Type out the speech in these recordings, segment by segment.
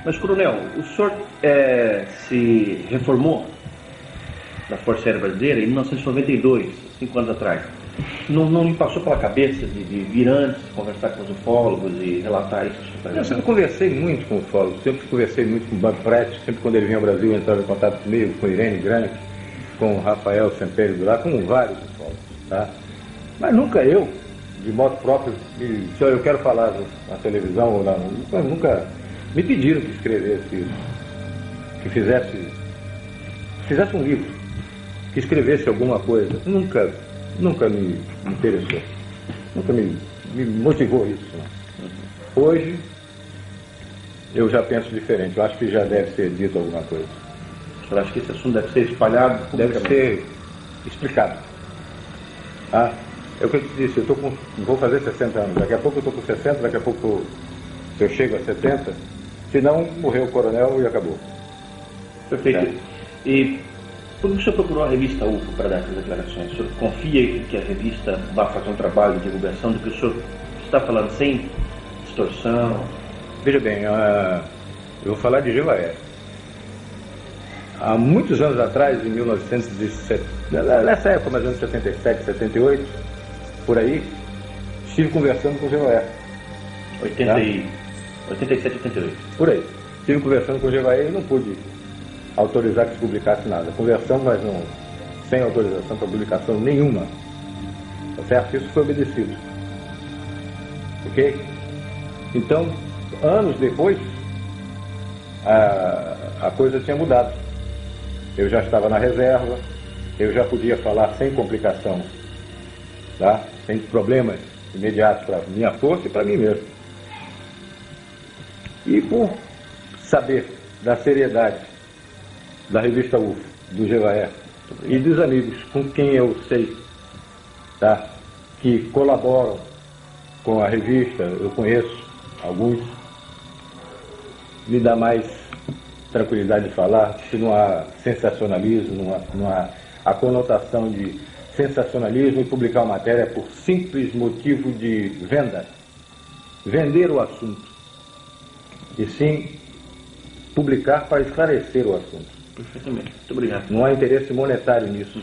Mas, coronel, o senhor se reformou da Força Aérea Brasileira em 1992, 5 anos atrás. Não me passou pela cabeça de vir antes, conversar com os ufólogos e relatar isso? Eu sempre conversei muito com ufólogos, sempre conversei muito com o Banco Prete, sempre quando ele vinha ao Brasil entrava em contato comigo, com Irene Grande, com o Rafael Sempério do Lá, com vários ufólogos, tá? Mas nunca eu, de modo próprio, se eu quero falar na televisão ou não, nunca me pediram que escrevesse isso, que fizesse um livro, que escrevesse alguma coisa. Nunca me interessou, nunca me motivou isso. Não. Hoje, eu já penso diferente, eu acho que já deve ser dito alguma coisa. Eu acho que esse assunto deve ser espalhado, deve ser explicado. Ah, é o que eu te disse, vou fazer 60 anos, daqui a pouco eu estou com 60, daqui a pouco eu chego a 70, se não, morreu o coronel e acabou. Perfeito. E por que o senhor procurou a revista UFO para dar essas declarações? O senhor confia que a revista vá fazer um trabalho de divulgação do que o senhor está falando sem distorção? Veja bem, eu vou falar de GEVAER. Há muitos anos atrás, em 1917, nessa época, mais ou menos 77, 78, por aí, estive conversando com o GEVAER. 87, 88. Por aí. Estive conversando com o GEVAER e não pude autorizar que se publicasse nada. Conversamos, mas não, sem autorização para publicação nenhuma. Tá certo? Isso foi obedecido. Ok? Então, anos depois, a coisa tinha mudado. Eu já estava na reserva, eu já podia falar sem complicação, tá? Sem problemas imediatos para minha força e para mim mesmo. E por saber da seriedade da revista UFO, do GEVAER e dos amigos com quem eu sei, tá, que colaboram com a revista, eu conheço alguns, me dá mais tranquilidade de falar, se não há sensacionalismo, não há a conotação de sensacionalismo e publicar uma matéria por simples motivo de venda, vender o assunto, e sim publicar para esclarecer o assunto. Perfeitamente, muito obrigado. Não há interesse monetário nisso.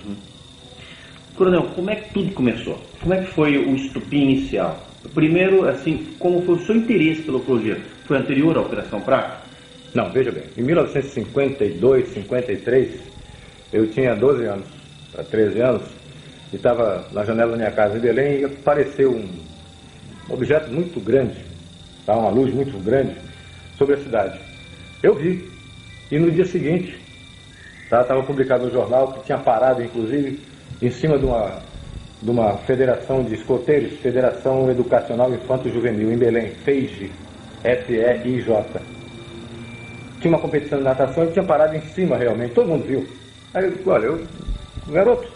Coronel, como é que tudo começou? Como é que foi o estupim inicial? Primeiro, assim, como foi o seu interesse pela ufologia? Foi anterior à Operação Prato? Não, veja bem, em 1952, 53, eu tinha 12 anos, para 13 anos, e estava na janela da minha casa em Belém e apareceu um objeto muito grande, tá, uma luz muito grande sobre a cidade. Eu vi, e no dia seguinte, estava publicado no jornal que tinha parado, inclusive, em cima de uma federação de escoteiros, Federação Educacional Infanto Juvenil, em Belém, FEIJ, F-E-I-J. Tinha uma competição de natação e tinha parado em cima realmente, todo mundo viu. Aí eu disse, olha, garoto,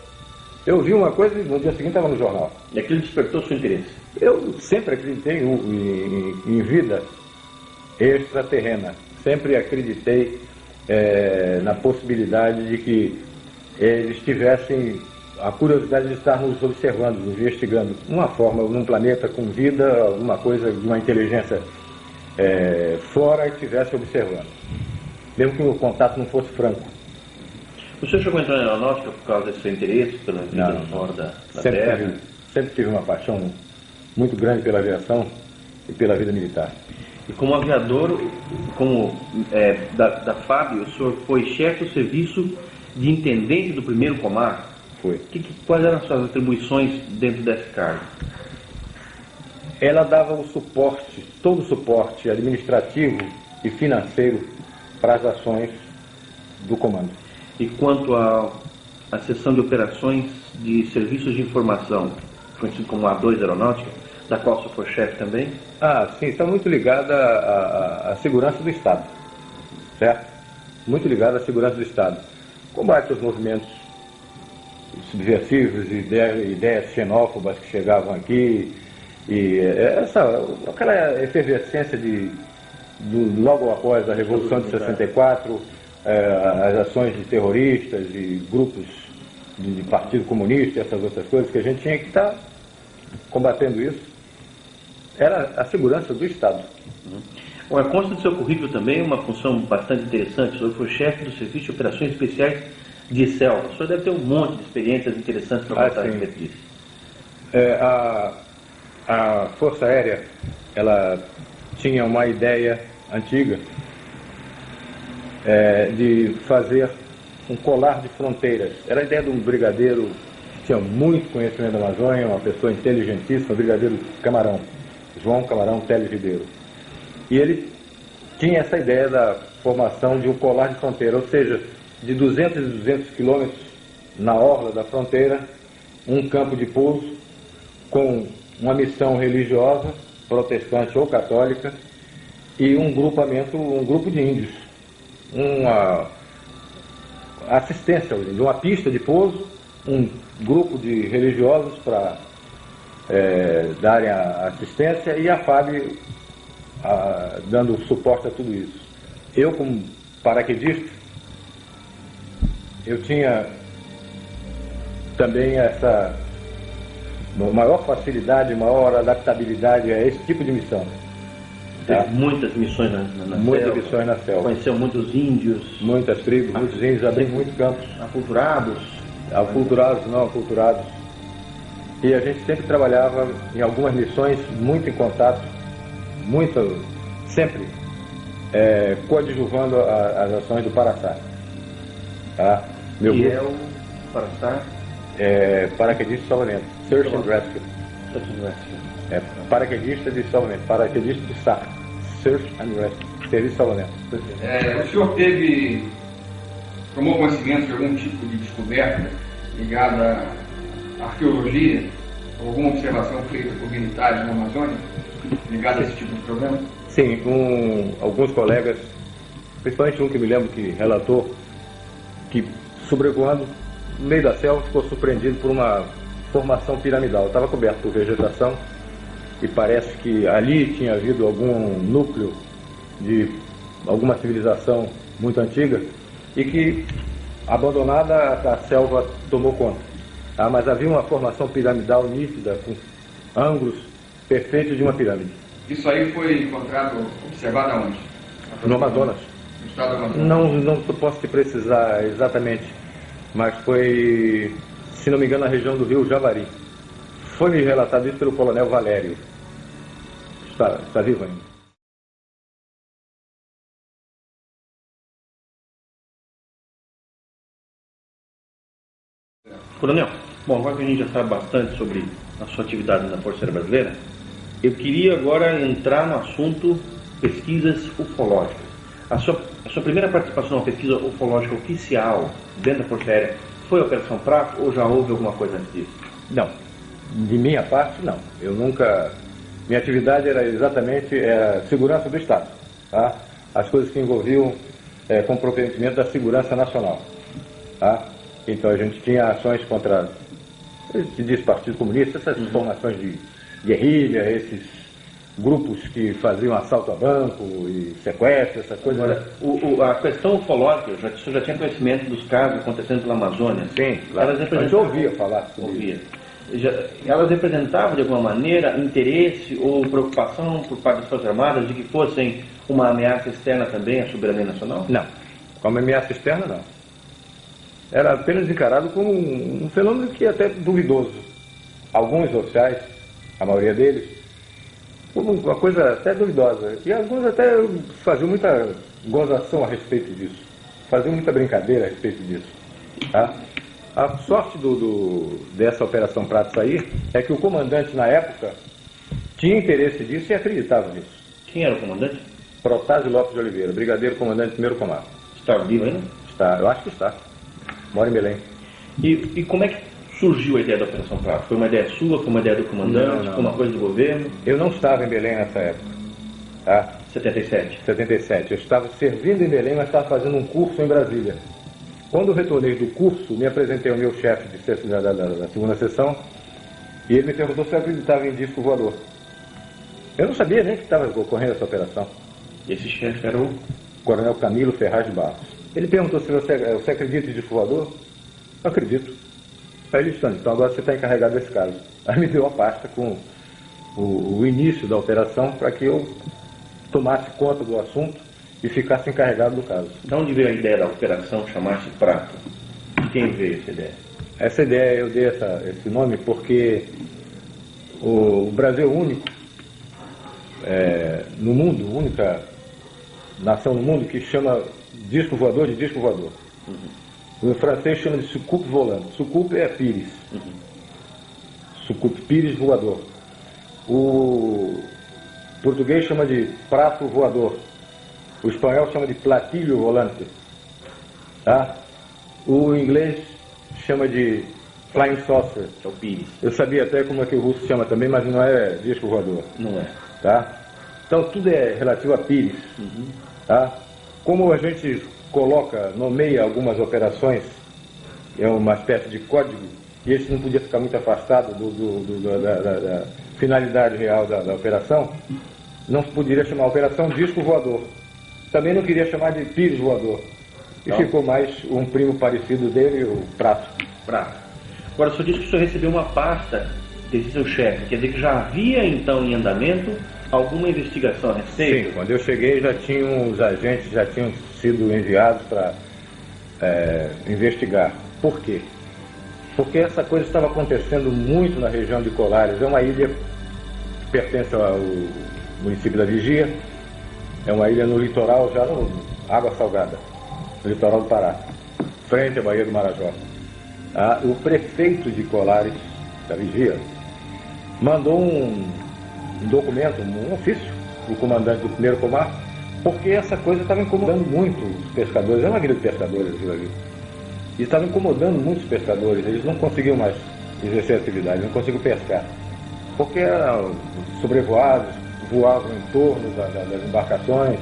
eu vi uma coisa e no dia seguinte estava no jornal. E aquilo despertou seu interesse? Eu sempre acreditei em vida extraterrena, sempre acreditei na possibilidade de que eles tivessem a curiosidade de estar nos observando, nos investigando, uma forma, num planeta com vida, alguma coisa de uma inteligência fora e estivesse observando, mesmo que o contato não fosse franco. O senhor chegou a entrar na aeronáutica por causa desse seu interesse pela vida fora da Terra? Sempre tive uma paixão muito grande pela aviação e pela vida militar. E como aviador, da FAB, o senhor foi chefe do serviço de intendente do primeiro comando? Foi. Quais eram as suas atribuições dentro desse cargo? Ela dava o suporte, todo o suporte administrativo e financeiro para as ações do comando. E quanto à seção de operações de serviços de informação, conhecido como A2 Aeronáutica, da qual o senhor foi chefe também? Ah, sim, está muito ligada à segurança do Estado, certo? Muito ligada à segurança do Estado. Combate aos movimentos subversivos, ideias xenófobas que chegavam aqui, e aquela efervescência logo após a Revolução de 64, as ações de terroristas e grupos de Partido Comunista e essas outras coisas que a gente tinha que estar combatendo isso. Era a segurança do Estado. Bom, consta do seu currículo também uma função bastante interessante. O senhor foi chefe do Serviço de Operações Especiais de Selva. O senhor deve ter um monte de experiências interessantes para contar a respeito disso. A Força Aérea, ela tinha uma ideia antiga de fazer um colar de fronteiras. Era a ideia de um brigadeiro que tinha muito conhecimento da Amazônia, uma pessoa inteligentíssima, o brigadeiro Camarão, João Camarão Teles Ribeiro. E ele tinha essa ideia da formação de um colar de fronteira, ou seja, de 200 e 200 quilômetros na orla da fronteira, um campo de pouso com uma missão religiosa, protestante ou católica, e um grupo de índios, uma assistência aos índios, uma pista de pouso, um grupo de religiosos para darem a assistência e a FAB dando suporte a tudo isso. Eu, como paraquedista, eu tinha também essa maior facilidade, maior adaptabilidade a esse tipo de missão. Teve muitas missões na muitas selva. Missões na selva. Conheceu muitos índios. Muitas tribos, muitos índios, abri muitos campos. Aculturados. Aculturados, não aculturados. E a gente sempre trabalhava em algumas missões, muito em contato, sempre coadjuvando as ações do Paraçá. Tá? Meu que grupo, é o Paraçá? Paraquedista de salvamento, Search and Rescue. Paraquedista de salvamento, paraquedista de SAR, Search and Rescue, serviço de salvamento. O senhor tomou conhecimento de algum tipo de descoberta ligada à arqueologia, ou alguma observação feita por militares na Amazônia, ligada a esse tipo de problema? Sim, alguns colegas, principalmente um que me lembro que relatou que sobrevoando no meio da selva ficou surpreendido por uma formação piramidal. Estava coberto por vegetação e parece que ali tinha havido algum núcleo de alguma civilização muito antiga e que, abandonada, a selva tomou conta. Mas havia uma formação piramidal nítida, com ângulos perfeitos de uma pirâmide. Isso aí foi encontrado, observado aonde? No Amazonas. No estado do Amazonas? Não posso te precisar exatamente, mas foi, se não me engano, na região do rio Javari. Foi-me relatado isso pelo coronel Valério. Está vivo ainda. Coronel, bom, agora que a gente já sabe bastante sobre a sua atividade na Força Aérea Brasileira, eu queria agora entrar no assunto pesquisas ufológicas. A sua primeira participação na pesquisa ufológica oficial dentro da Força Aérea foi a Operação Prato ou já houve alguma coisa antes disso? Não, de minha parte não. Eu nunca... Minha atividade era exatamente segurança do Estado, tá? As coisas que envolviam comprometimento da segurança nacional, tá? Então a gente tinha ações contra, se diz Partido Comunista, essas formações de guerrilha, esses grupos que faziam assalto a banco e sequestro, essas coisas. Agora, a questão ufológica, o senhor já tinha conhecimento dos casos acontecendo pela Amazônia? Sim, claro. A gente ouvia falar sobre isso. Elas representavam de alguma maneira interesse ou preocupação por parte das Forças Armadas de que fossem uma ameaça externa também à soberania nacional? Não, como ameaça externa não. Era apenas encarado como um fenômeno que é até duvidoso. Alguns oficiais, a maioria deles, como uma coisa até duvidosa. E alguns até faziam muita gozação a respeito disso. Faziam muita brincadeira a respeito disso. Tá? A sorte dessa Operação Prato sair é que o comandante na época tinha interesse disso e acreditava nisso. Quem era o comandante? Protásio Lopes de Oliveira, brigadeiro comandante 1º Comando. Está vivo ainda? Está, eu acho que está. Mora em Belém. E como é que surgiu a ideia da Operação Prato? Foi uma ideia sua? Foi uma ideia do comandante? Não. Foi uma coisa do governo? Eu não estava em Belém nessa época. Tá? 77? 77. Eu estava servindo em Belém, mas estava fazendo um curso em Brasília. Quando eu retornei do curso, me apresentei ao meu chefe da segunda sessão e ele me perguntou se eu acreditava em disco voador. Eu não sabia nem que estava ocorrendo essa operação. Esse chefe era o Coronel Camilo Ferraz de Barros. Ele perguntou se você acredita em disco voador? Eu acredito. Aí ele disse, então agora você está encarregado desse caso. Aí me deu a pasta com o início da operação para que eu tomasse conta do assunto e ficasse encarregado do caso. De onde veio a ideia da operação chamar-se Prato? De quem veio essa ideia? Essa ideia, eu dei esse nome porque o Brasil é o único no mundo, única nação no mundo que chama disco voador de disco voador. O francês chama de soucoupe volante. Soucoupe é pires. Soucoupe, pires voador. O português chama de prato voador. O espanhol chama de platilho volante. Tá? O inglês chama de flying saucer. Que é o pires. Eu sabia até como é que o russo chama também, mas não é disco voador. Não é. Tá? Então tudo é relativo a pires. Tá? Como a gente nomeia algumas operações, é uma espécie de código, e esse não podia ficar muito afastado da finalidade real da operação, não se poderia chamar a operação disco voador. Também não queria chamar de pires voador. E ficou mais um primo parecido dele, o Prato. Prato. Agora, o senhor disse que o senhor recebeu uma pasta desse seu chefe, quer dizer que já havia então em andamento alguma investigação a respeito? Sim, quando eu cheguei os agentes já tinham sido enviados para investigar. Por quê? Porque essa coisa estava acontecendo muito na região de Colares. É uma ilha que pertence ao município da Vigia, é uma ilha no litoral, já no água salgada, no litoral do Pará, frente à Baía do Marajó. O prefeito de Colares, da Vigia, mandou um documento, um ofício, o comandante do primeiro comar, porque essa coisa estava incomodando muito os pescadores. É uma vila de pescadores aquilo ali. E estava incomodando muitos pescadores. Eles não conseguiam mais exercer atividade, não conseguiam pescar. Porque eram sobrevoados, voavam em torno das embarcações.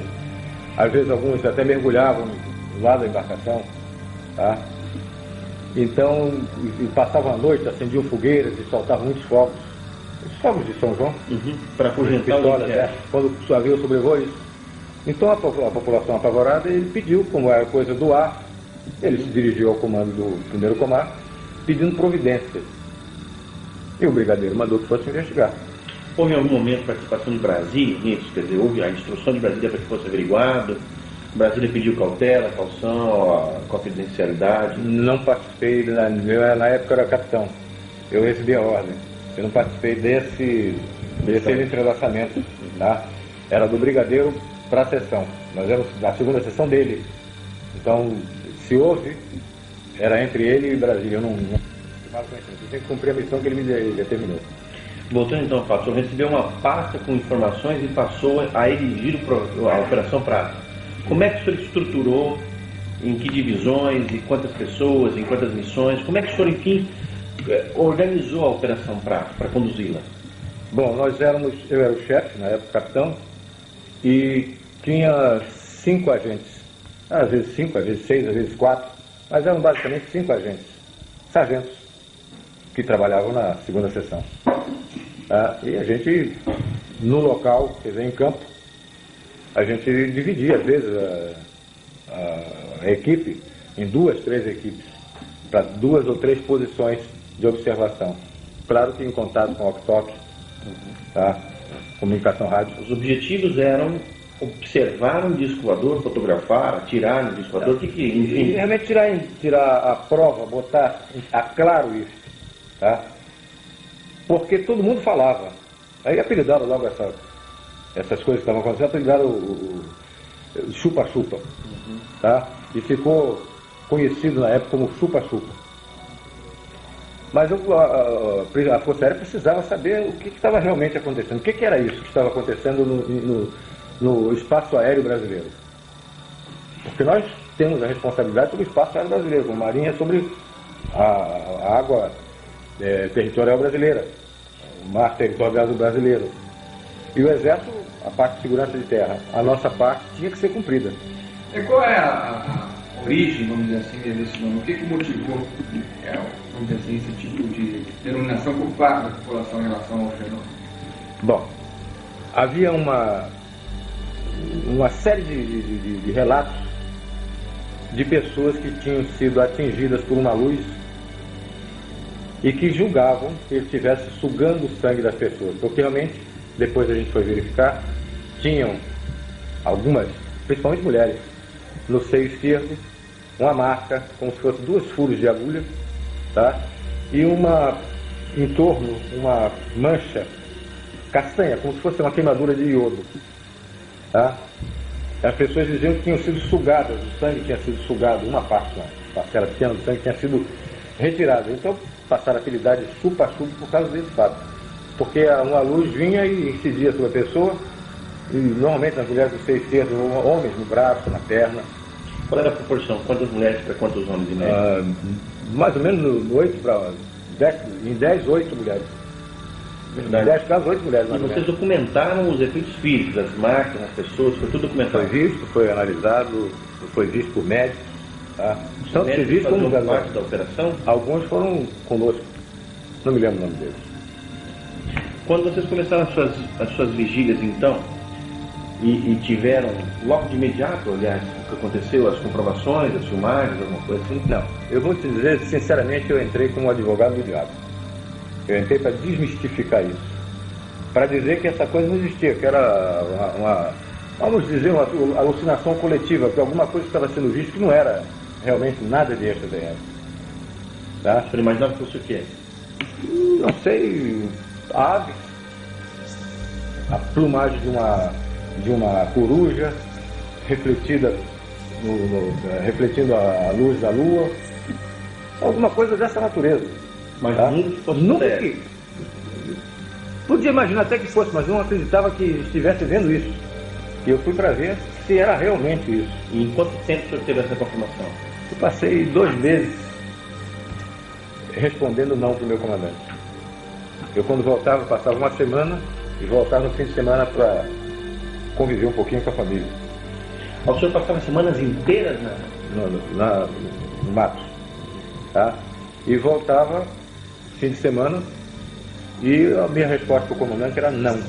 Às vezes alguns até mergulhavam do lado da embarcação. Tá? Então, e passavam a noite, acendiam fogueiras e soltavam muitos fogos. Os fogos de São João. Para afugentar os insetos. Quando havia o sobrevoo, isso. Então a população apavorada, ele pediu, como era coisa do ar, ele se dirigiu ao comando do primeiro comar, pedindo providências. E o brigadeiro mandou que fosse investigar. Houve em algum momento participação de Brasília nisso? Quer dizer, houve a instrução de Brasília para que fosse averiguado? Brasília pediu cautela, caução, confidencialidade? Não participei, na época eu era capitão. Eu recebi a ordem. Eu não participei desse entrelaçamento. Tá? Era do brigadeiro para a sessão. Nós éramos da segunda sessão dele. Então, se houve, era entre ele e Brasília. Eu tinha que cumprir a missão que ele me determinou. Voltando então ao fato, o senhor recebeu uma pasta com informações e passou a dirigir a Operação Prato. Como é que o senhor estruturou, em que divisões, em quantas pessoas, em quantas missões? Como é que o senhor, enfim, organizou a Operação Prato para conduzi-la? Bom, eu era o chefe, na época capitão, e tinha 5 agentes. Às vezes 5, às vezes 6, às vezes 4, mas eram basicamente 5 agentes, sargentos, que trabalhavam na segunda seção. E a gente, no local, quer dizer, em campo, a gente dividia, às vezes, a equipe em 2, 3 equipes, para 2 ou 3 posições de observação. Claro que em contato com o walkie-talkie, tá? Comunicação rádio. Os objetivos eram observar um disco voador, fotografar, atirar no disco voador, enfim. E realmente tirar a prova, botar a claro isso, tá? Porque todo mundo falava. Aí apelidaram logo essas coisas que estavam acontecendo, apelidaram o chupa-chupa, tá? E ficou conhecido na época como chupa-chupa. Mas a Força Aérea precisava saber o que estava realmente acontecendo. O que era isso que estava acontecendo no espaço aéreo brasileiro? Porque nós temos a responsabilidade sobre o espaço aéreo brasileiro, como Marinha sobre a água territorial brasileira, o mar territorial brasileiro. E o Exército, a parte de segurança de terra, a nossa parte tinha que ser cumprida. E qual é a origem, vamos dizer assim, desse nome? O que motivou, vamos dizer assim, esse tipo de denominação por parte da população em relação ao fenômeno? Bom, havia uma série de relatos de pessoas que tinham sido atingidas por uma luz e que julgavam que ele estivesse sugando o sangue das pessoas, porque realmente, depois a gente foi verificar, tinham algumas, principalmente mulheres, no seio esquerdo, uma marca, como se fosse 2 furos de agulha, tá? E em torno, uma mancha castanha, como se fosse uma queimadura de iodo, tá? As pessoas diziam que tinham sido sugadas, o sangue tinha sido sugado, uma parte, uma parcela pequena do sangue tinha sido retirada. Então passaram a apelidar de chupa-chupa por causa desse fato. Porque uma luz vinha e incidia sobre a pessoa, e normalmente nas mulheres do seio esquerdo, homens no braço, na perna. Qual era a proporção? Quantas mulheres para quantos homens de média? Mais ou menos 8 para 10, em 10, 8 mulheres. Verdade. Em 10 casos, 8 mulheres. E vocês documentaram os efeitos físicos, as marcas, as pessoas, foi tudo documentado? Foi visto, foi analisado, foi visto por médicos. Tá? Tanto que visto como parte da operação? Alguns foram conosco. Não me lembro o nome deles. Quando vocês começaram as suas vigílias, então, e tiveram logo de imediato, aliás, o que aconteceu, as comprovações, as filmagens, alguma coisa assim? Não. Eu vou te dizer, sinceramente, eu entrei como advogado do diabo. Eu entrei para desmistificar isso. Para dizer que essa coisa não existia, que era vamos dizer, uma alucinação coletiva, que alguma coisa estava sendo vista que não era realmente nada de extraterrestre. Tá? Você imaginava que fosse o quê? Não sei, aves, a plumagem de uma coruja refletida refletindo a luz da lua, alguma coisa dessa natureza. Mas tá? nunca que fosse nunca sério. que podia imaginar até que fosse, mas não acreditava que estivesse vendo isso. E eu fui para ver se era realmente isso. E em quanto tempo o senhor teve essa confirmação? Eu passei 2 meses respondendo não para o meu comandante. Eu, quando voltava, passava uma semana e voltava no fim de semana para conviver um pouquinho com a família. O senhor passava semanas inteiras No mato. Tá? E voltava fim de semana e a minha resposta para o comandante era não.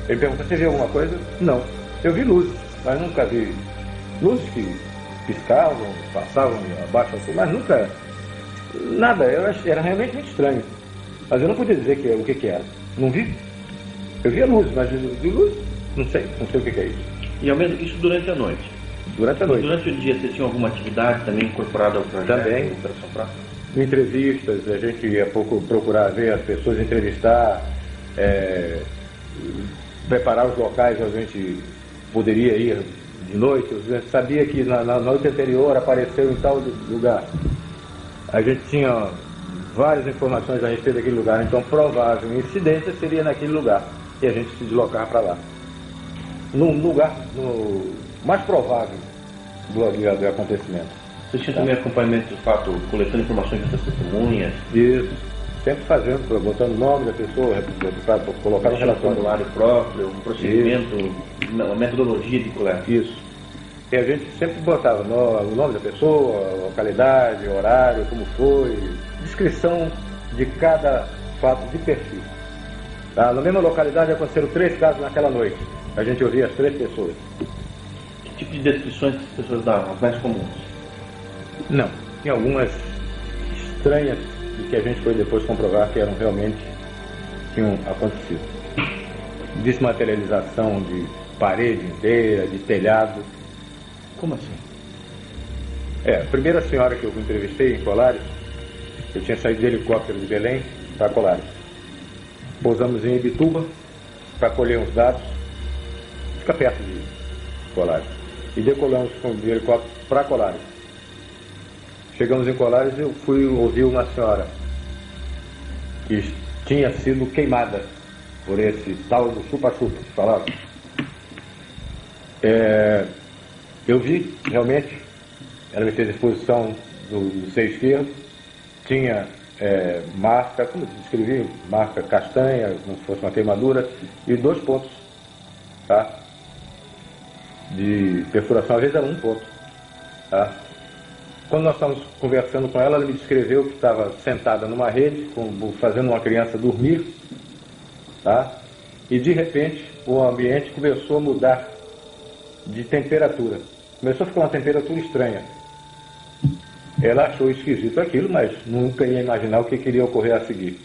Ele perguntou: você viu alguma coisa? Não. Eu vi luzes, mas nunca vi luzes que piscavam, passavam abaixo assim, mas nunca nada. Era realmente muito estranho. Mas eu não podia dizer o que era. Não vi. Eu via luz, mas vi luz, não sei o que é isso. E ao menos isso durante a noite? Durante a noite. Durante o dia você tinha alguma atividade também incorporada ao projeto? Também. Operação Praça? Entrevistas, a gente ia procurar ver as pessoas, entrevistar, preparar os locais onde a gente poderia ir de noite. A gente sabia que na noite anterior apareceu em tal lugar. A gente tinha várias informações a respeito daquele lugar, então provável incidência seria naquele lugar e a gente se deslocava para lá. No lugar mais provável do acontecimento. Vocês tinham também acompanhamento do fato, coletando informações das testemunhas? Isso, sempre fazendo, botando o nome da pessoa, para colocar no relatório. Um formulário próprio, um procedimento, uma metodologia de coleta. Isso. E a gente sempre botava o nome da pessoa, localidade, horário, como foi, descrição de cada fato de perfil. Tá? Na mesma localidade aconteceram 3 casos naquela noite. A gente ouvia as 3 pessoas. Que tipo de descrições que as pessoas davam, as mais comuns? Não, tinha algumas estranhas e que a gente foi depois comprovar que eram realmente tinham acontecido. Desmaterialização de parede inteira, de telhado. Como assim? A primeira senhora que eu entrevistei em Colares, eu tinha saído de helicóptero de Belém para Colares. Pousamos em Ibituba para colher uns dados, fica perto de Colares. E decolamos de helicóptero para Colares. Chegamos em Colares e eu fui ouvir uma senhora que tinha sido queimada por esse tal do chupa-chupa que falava. Eu vi, realmente, ela me fez a exposição do seio esquerdo, tinha marca, como eu descrevi, marca castanha, como se fosse uma queimadura, e 2 pontos, tá? De perfuração, às vezes era 1 ponto, tá? Quando nós estávamos conversando com ela, ela me descreveu que estava sentada numa rede, fazendo uma criança dormir, tá? E de repente o ambiente começou a mudar de temperatura. Começou a ficar uma temperatura estranha. Ela achou esquisito aquilo, mas nunca ia imaginar o que queria ocorrer a seguir.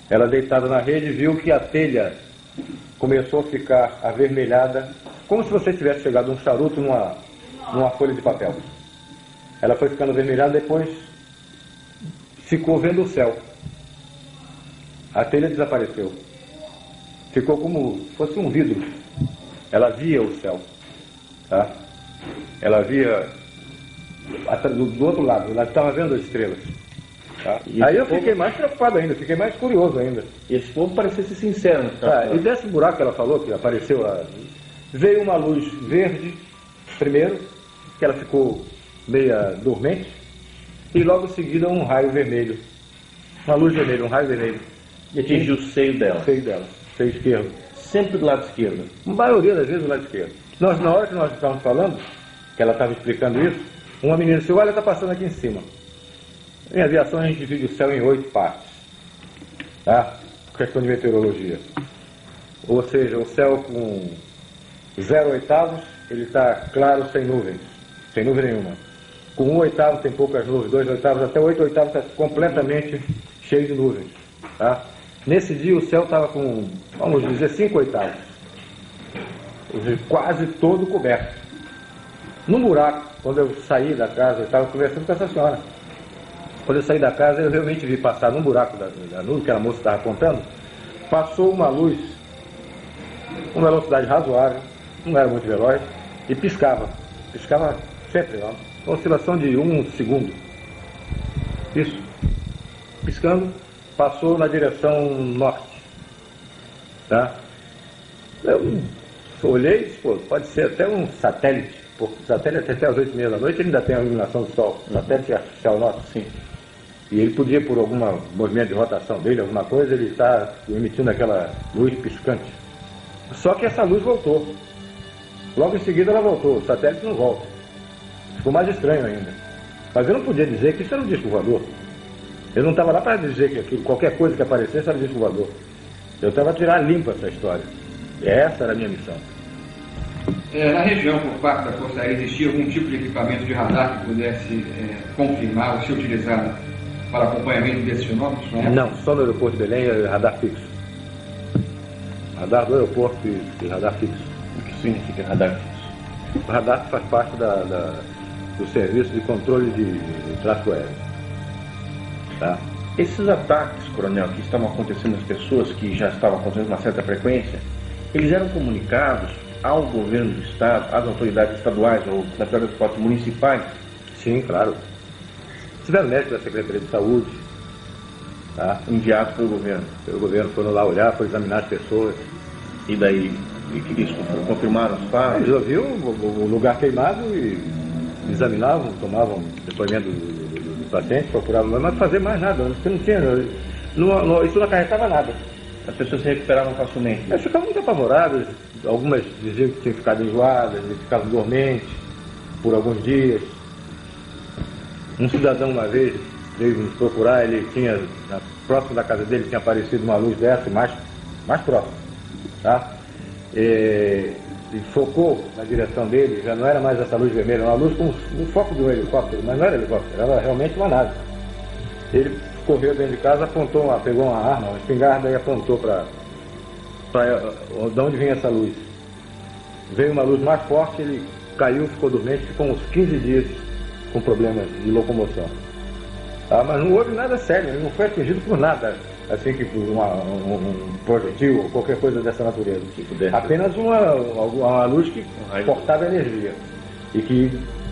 Ela, deitada na rede, viu que a telha começou a ficar avermelhada como se você tivesse chegado um charuto numa folha de papel. Ela foi ficando avermelhada, depois ficou vendo o céu. A telha desapareceu. Ficou como se fosse um vidro. Ela via o céu. Tá? Ela via do outro lado, ela estava vendo as estrelas. Tá? Aí eu fiquei mais preocupado ainda, fiquei mais curioso ainda. E esse povo parecia ser sincero. E desse buraco que ela falou, que apareceu, veio uma luz verde, primeiro, que ela ficou meia dormente, e logo em seguida um raio vermelho. Uma luz vermelha, um raio vermelho. E atingiu o seio dela. O seio dela, seio esquerdo. Sempre do lado esquerdo. A maioria das vezes do lado esquerdo. Na hora que nós estávamos falando, que ela estava explicando isso, uma menina disse, olha, está passando aqui em cima. Em aviação a gente divide o céu em 8 partes. Tá? Questão de meteorologia. Ou seja, o céu com 0 oitavos, ele está claro, sem nuvens. Sem nuvem nenhuma. Com 1 oitavo tem poucas nuvens, 2 oitavos, até 8 oitavos está completamente cheio de nuvens. Tá? Nesse dia o céu estava com, vamos dizer, 5 oitavos. Quase todo coberto. Num buraco, quando eu saí da casa, eu estava conversando com essa senhora. Quando eu saí da casa, eu realmente vi passar num buraco da nuvem, que a moça estava apontando, passou uma luz, com velocidade razoável, não era muito veloz, e piscava. Piscava sempre, ó, uma oscilação de 1 segundo. Isso. Piscando, passou na direção norte. Tá? Eu olhei e disse, pô, pode ser até um satélite, porque o satélite até às 8h30 da noite ele ainda tem a iluminação do sol. O satélite artificial nosso, sim. E ele podia, por algum movimento de rotação dele, alguma coisa, ele está emitindo aquela luz piscante. Só que essa luz voltou. Logo em seguida ela voltou, o satélite não volta. Ficou mais estranho ainda. Mas eu não podia dizer que isso era um disco voador. Eu não estava lá para dizer que aquilo, qualquer coisa que aparecesse era um disco voador. Eu estava a tirar limpa essa história. E essa era a minha missão. Na região, por parte da Força Aérea, existia algum tipo de equipamento de radar que pudesse confirmar ou ser utilizado para acompanhamento desses fenômenos? Não, só no aeroporto de Belém é radar fixo. Radar do aeroporto e radar fixo. O que significa radar fixo? O radar faz parte do serviço de controle de tráfego aéreo. Tá? Esses ataques, coronel, que estavam acontecendo às pessoas, que já estavam acontecendo com uma certa frequência, eles eram comunicados ao governo do estado, às autoridades estaduais ou das autoridades municipais? Sim, claro. Tiveram médicos da Secretaria de Saúde, tá? Enviados pelo governo. Pelo governo, foram lá olhar, foram examinar as pessoas. E daí, eles confirmaram os fatos? Eles ouviam o lugar queimado e examinavam, tomavam depoimento do paciente, procuravam, mas não fazer mais nada, porque não tinha, isso não acarretava nada. As pessoas se recuperavam facilmente? Elas ficavam muito apavoradas, algumas diziam que tinham ficado enjoadas, ficavam dormentes por alguns dias. Um cidadão uma vez veio nos procurar, ele tinha, próximo da casa dele tinha aparecido uma luz dessa, mais próximo, tá? E focou na direção dele, já não era mais essa luz vermelha, era uma luz com o foco de um helicóptero, mas não era helicóptero, era realmente uma nave. Ele correu dentro de casa, pegou uma arma, uma espingarda e apontou para de onde vinha essa luz. Veio uma luz mais forte, ele caiu, ficou dormente, ficou uns 15 dias com problemas de locomoção. Tá? Mas não houve nada sério, ele não foi atingido por nada, assim que por um projetil ou qualquer coisa dessa natureza. Apenas uma luz que portava energia e que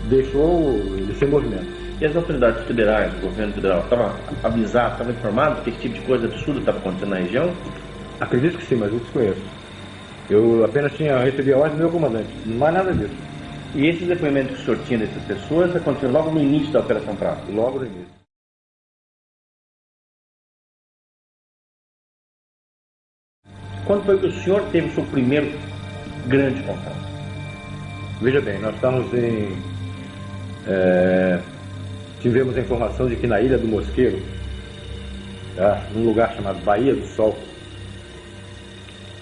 deixou ele sem movimento. E as autoridades federais, o governo federal, estavam avisados, estavam informados que esse tipo de coisa absurda estava acontecendo na região? Acredito que sim, mas eu desconheço. Eu apenas recebi a ordem do meu comandante, não há nada disso. E esses depoimentos que o senhor tinha dessas pessoas aconteceram logo no início da Operação Prato? Logo no início. Quando foi que o senhor teve o seu primeiro grande contato? Veja bem, nós estamos tivemos a informação de que na Ilha do Mosqueiro, tá, num lugar chamado Baía do Sol,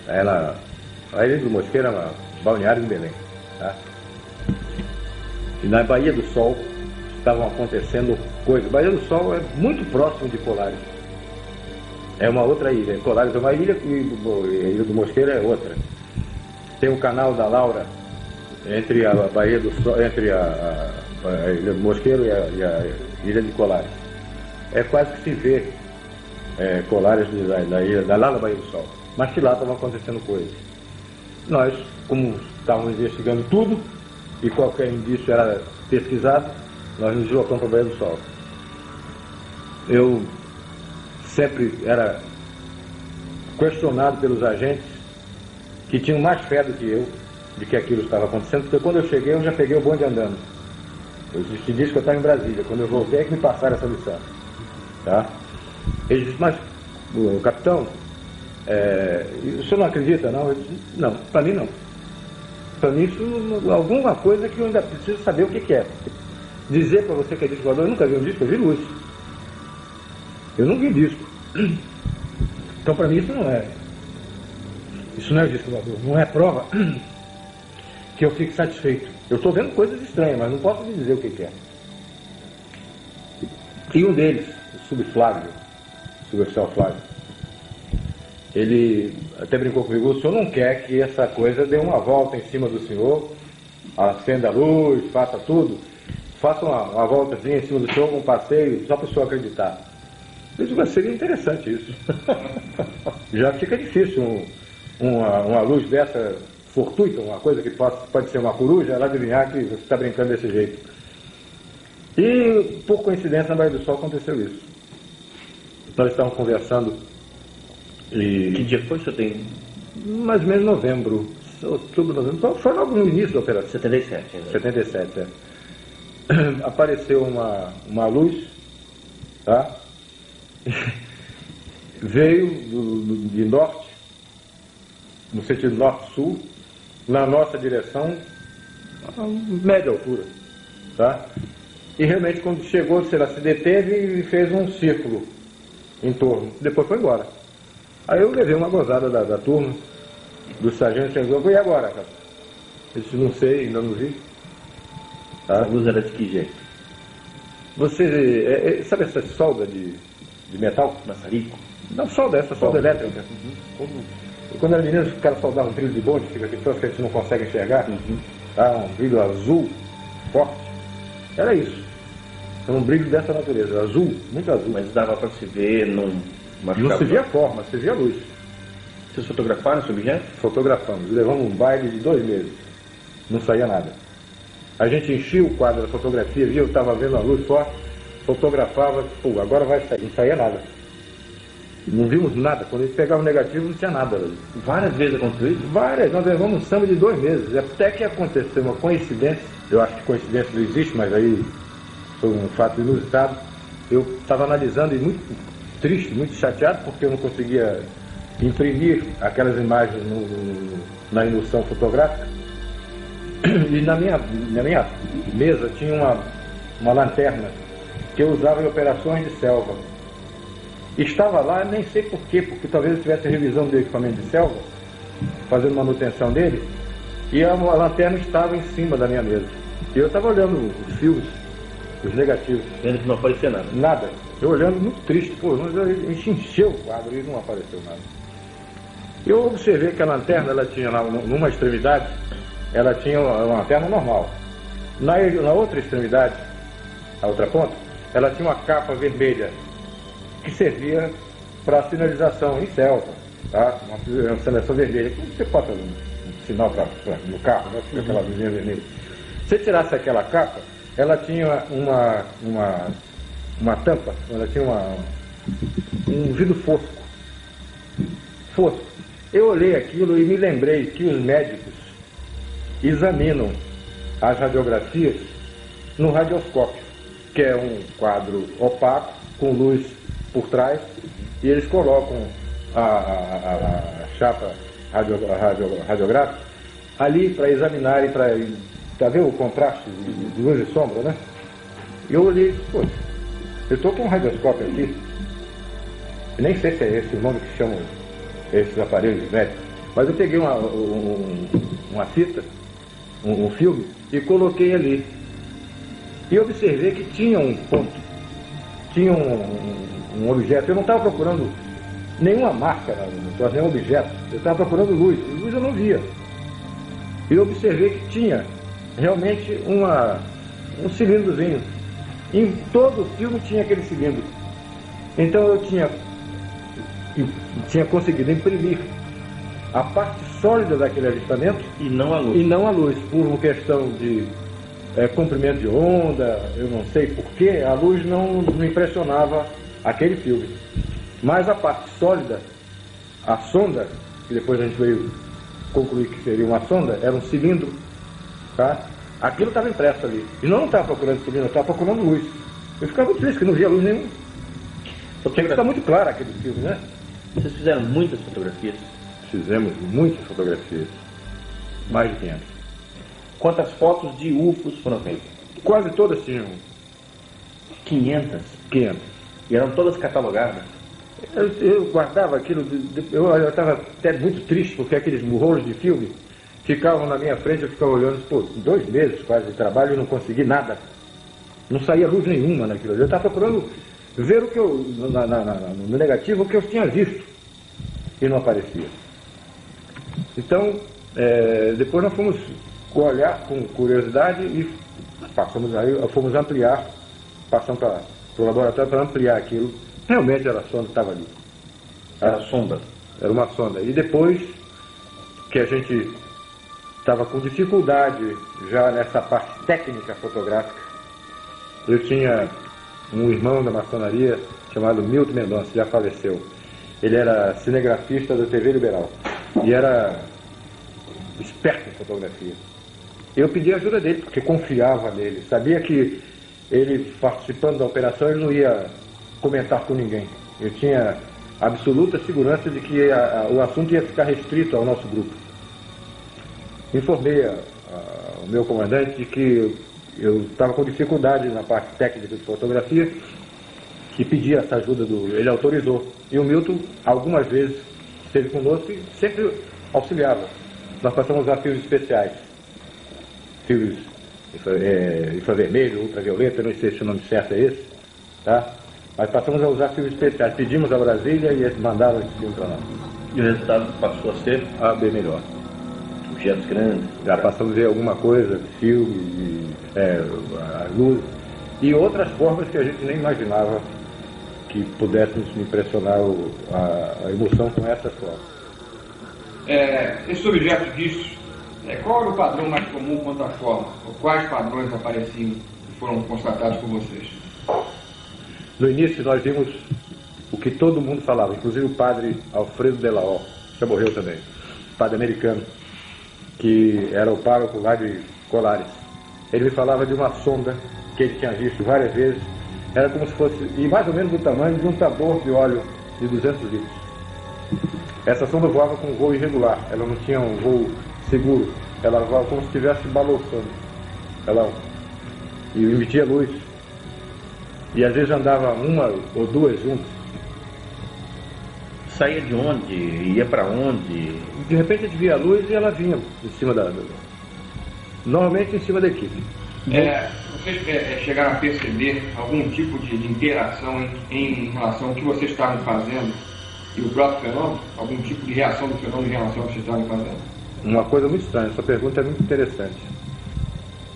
a Ilha do Mosqueiro é uma balneário em Belém, tá? E na Baía do Sol estavam acontecendo coisas. Baía do Sol é muito próximo de Colares. É uma outra ilha. Colares é uma ilha e a Ilha do Mosqueiro é outra. Tem o canal da Laura, entre a Baía do Sol, entre a Ilha do Mosqueiro e a Ilha de Colares. É quase que se vê Colares lá na Baía do Sol. Mas que lá estavam acontecendo coisas. Nós, como estávamos investigando tudo, e qualquer indício era pesquisado, nós nos deslocamos para a Baía do Sol. Eu sempre era questionado pelos agentes que tinham mais fé do que eu de que aquilo estava acontecendo, porque quando eu cheguei, eu já peguei o bonde andando. Eu te disse que eu estava em Brasília. Quando eu voltei, é que me passaram essa lição. Tá? Eles disseram, mas, o capitão, o senhor não acredita, não? Eu disse, não, para mim não. Para mim isso alguma coisa que eu ainda preciso saber o que é. Dizer para você que é disco voador, eu nunca vi um disco, eu vi luz. Eu não vi disco. Então para mim isso não é disco voador, não é prova que eu fique satisfeito. Eu estou vendo coisas estranhas, mas não posso lhe dizer o que é. E um deles, o suboficial Flávio, ele até brincou comigo, o senhor não quer que essa coisa dê uma volta em cima do senhor, acenda a luz, faça tudo, faça uma voltazinha em cima do senhor, um passeio, só para o senhor acreditar. Eu disse, mas seria interessante isso. Já fica difícil uma luz dessa fortuita, uma coisa que pode ser uma coruja, ela adivinhar que você está brincando desse jeito. E, por coincidência, na Baía do Sol aconteceu isso. Nós estávamos conversando e... Que dia foi, senhor tem? Mais ou menos novembro, outubro, novembro, foi logo no início da operação. 77. Né? 77, Apareceu uma luz, tá? Veio de norte, no sentido norte-sul, na nossa direção, a média altura, tá? E realmente quando chegou, ela se deteve e fez um círculo em torno, depois foi embora. Aí eu levei uma gozada da turma, do sargento, e agora, cara? Eu disse, não sei, ainda não vi. Tá? A luz era de que jeito? Você, sabe essa solda de metal? Maçarico? Não, essa solda elétrica. Quando era menino, os caras soldavam um brilho de bonde, fica aqui, que a gente não consegue enxergar. Tá? Um brilho azul, forte. Era isso. Era um brilho dessa natureza, azul, muito azul. Mas dava para se ver, não se via a forma, se via a luz. Vocês fotografaram esse objeto? Fotografamos. Levamos um baile de 2 meses. Não saía nada. A gente enchia o quadro da fotografia, via, eu estava vendo a luz forte, fotografava, pô, agora vai sair. Não saía nada. Não vimos nada. Quando a gente pegava o negativo, não tinha nada. Várias vezes aconteceu isso? Várias. Nós levamos um samba de 2 meses. Até que aconteceu uma coincidência. Eu acho que coincidência não existe, mas aí foi um fato inusitado. Eu estava analisando e muito triste, muito chateado, porque eu não conseguia imprimir aquelas imagens na emulsão fotográfica. E na minha mesa tinha uma lanterna que eu usava em operações de selva. Estava lá, nem sei porquê, porque talvez eu tivesse revisão do equipamento de selva, fazendo manutenção dele, e a lanterna estava em cima da minha mesa. E eu estava olhando os filmes, os negativos. Vendo que não aparecia nada? Nada. Eu olhando muito triste, pô, a gente encheu o quadro e não apareceu nada. Eu observei que a lanterna, ela tinha lá, numa extremidade, ela tinha uma lanterna normal. Na outra extremidade, a outra ponta, ela tinha uma capa vermelha, que servia para sinalização em selva, tá? Uma sinalização vermelha. Como você bota um sinal no carro, né? Fica aquela luzinha vermelha. Se você tirasse aquela capa, ela tinha uma tampa, ela tinha um vidro fosco. Eu olhei aquilo e me lembrei que os médicos examinam as radiografias no radioscópio, que é um quadro opaco, com luz por trás, e eles colocam a chapa radiográfica ali para examinarem, para ver o contraste de luz e sombra, né? E eu olhei e disse, pô, eu estou com um radioscópio aqui, eu nem sei se é esse o nome que chamam esses aparelhos médicos, mas eu peguei uma fita, um filme, e coloquei ali. E observei que tinha um ponto, tinha um objeto. Eu não estava procurando nenhuma marca, nenhum objeto. Eu estava procurando luz. E luz eu não via. e eu observei que tinha realmente um cilindrozinho. Em todo o filme tinha aquele cilindro. Então eu tinha conseguido imprimir a parte sólida daquele avistamento E não a luz. e não a luz, por uma questão de comprimento de onda, eu não sei porquê, a luz não impressionava aquele filme. Mas a parte sólida, a sonda, que depois a gente veio concluir que seria uma sonda, era um cilindro, tá? Aquilo estava impresso ali. E não estava procurando cilindro, eu estava procurando luz. Eu ficava muito triste, que não via luz nenhuma. Tinha que ficar muito claro aquele filme, né? Vocês fizeram muitas fotografias? Fizemos muitas fotografias, mais de 500. Quantas fotos de UFOs foram feitas? Quase todas tinham 500. 500. E eram todas catalogadas? Eu guardava aquilo, eu estava até muito triste, porque aqueles rolos de filme ficavam na minha frente, eu ficava olhando, pô, 2 meses quase de trabalho e não consegui nada. Não saía luz nenhuma naquilo. Eu estava procurando ver o que eu, no negativo, o que eu tinha visto. E não aparecia. Então, depois nós fomos olhar com curiosidade e fomos ampliar, passamos para o laboratório para ampliar aquilo. Realmente era a sonda que estava ali. Era sonda? Era uma sonda. E depois que a gente estava com dificuldade já nessa parte técnica fotográfica, eu tinha um irmão da maçonaria chamado Milton Mendonça, já faleceu. Ele era cinegrafista da TV Liberal e era esperto em fotografia. Eu pedi a ajuda dele, porque confiava nele. Sabia que ele, participando da operação, ele não ia comentar com ninguém. Eu tinha absoluta segurança de que o assunto ia ficar restrito ao nosso grupo. Informei o meu comandante de que eu estava com dificuldade na parte técnica de fotografia e pedi essa ajuda ele autorizou. E o Milton, algumas vezes, esteve conosco e sempre auxiliava. Nós passamos a usar fios especiais. Fios infravermelho, ultravioleta, não sei se o nome certo é esse, tá? Mas passamos a usar fios especiais. Pedimos a Brasília e eles mandaram esse filme para nós. E o resultado passou a ser? Bem melhor. Objetos grandes. Já passamos a ver alguma coisa, filme, a luz e outras formas que a gente nem imaginava que pudéssemos impressionar a emoção com essas formas. Esses objetos vistos, qual era o padrão mais comum quanto à forma? Ou quais padrões apareciam e foram constatados por vocês? No início nós vimos o que todo mundo falava, inclusive o padre Alfredo Delaó, já morreu também, padre americano, que era o pároco lá de Colares. Ele me falava de uma sonda que ele tinha visto várias vezes, era como se fosse, e mais ou menos do tamanho de um tambor de óleo de 200 litros. Essa sonda voava com um voo irregular, ela não tinha um voo seguro, ela voava como se estivesse balançando. E emitia luz. E às vezes andava uma ou duas juntas. Saía de onde? Ia para onde? De repente a gente via a luz e ela vinha em cima normalmente em cima da equipe. Vocês chegaram a perceber algum tipo de interação em relação ao que vocês estavam fazendo e o próprio fenômeno? Algum tipo de reação do fenômeno em relação ao que vocês estavam fazendo? Uma coisa muito estranha, essa pergunta é muito interessante.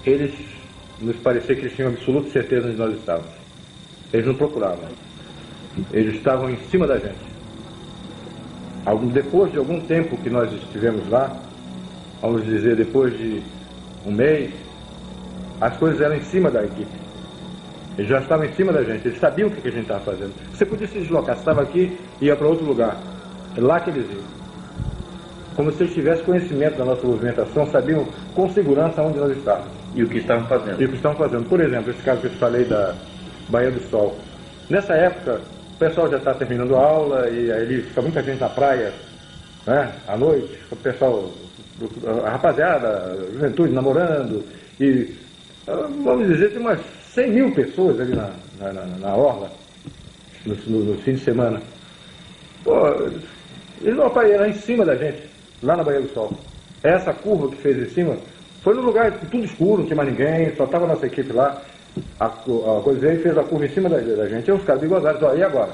Eles nos parecia que eles tinham absoluta certeza onde nós estávamos. Eles não procuravam. Eles estavam em cima da gente. Depois de algum tempo que nós estivemos lá, vamos dizer, depois de um mês, as coisas eram em cima da equipe. Eles já estavam em cima da gente, eles sabiam o que a gente estava fazendo. Você podia se deslocar, você estava aqui e ia para outro lugar. É lá que eles iam. Como se eles tivessem conhecimento da nossa movimentação, sabiam com segurança onde nós estávamos. E o que estavam fazendo? E o que estavam fazendo. Por exemplo, esse caso que eu te falei da Baía do Sol. Nessa época, o pessoal já está terminando a aula e aí fica muita gente na praia, né, à noite, o pessoal, a rapaziada, a juventude namorando, e vamos dizer, tem umas 100 mil pessoas ali na orla, no fim de semana. Pô, eles não apareceram em cima da gente, lá na Baía do Sol. Essa curva que fez em cima foi num lugar tudo escuro, não tinha mais ninguém, só estava a nossa equipe lá. A coisa aí fez a curva em cima da gente, e os caras bigodados, e agora?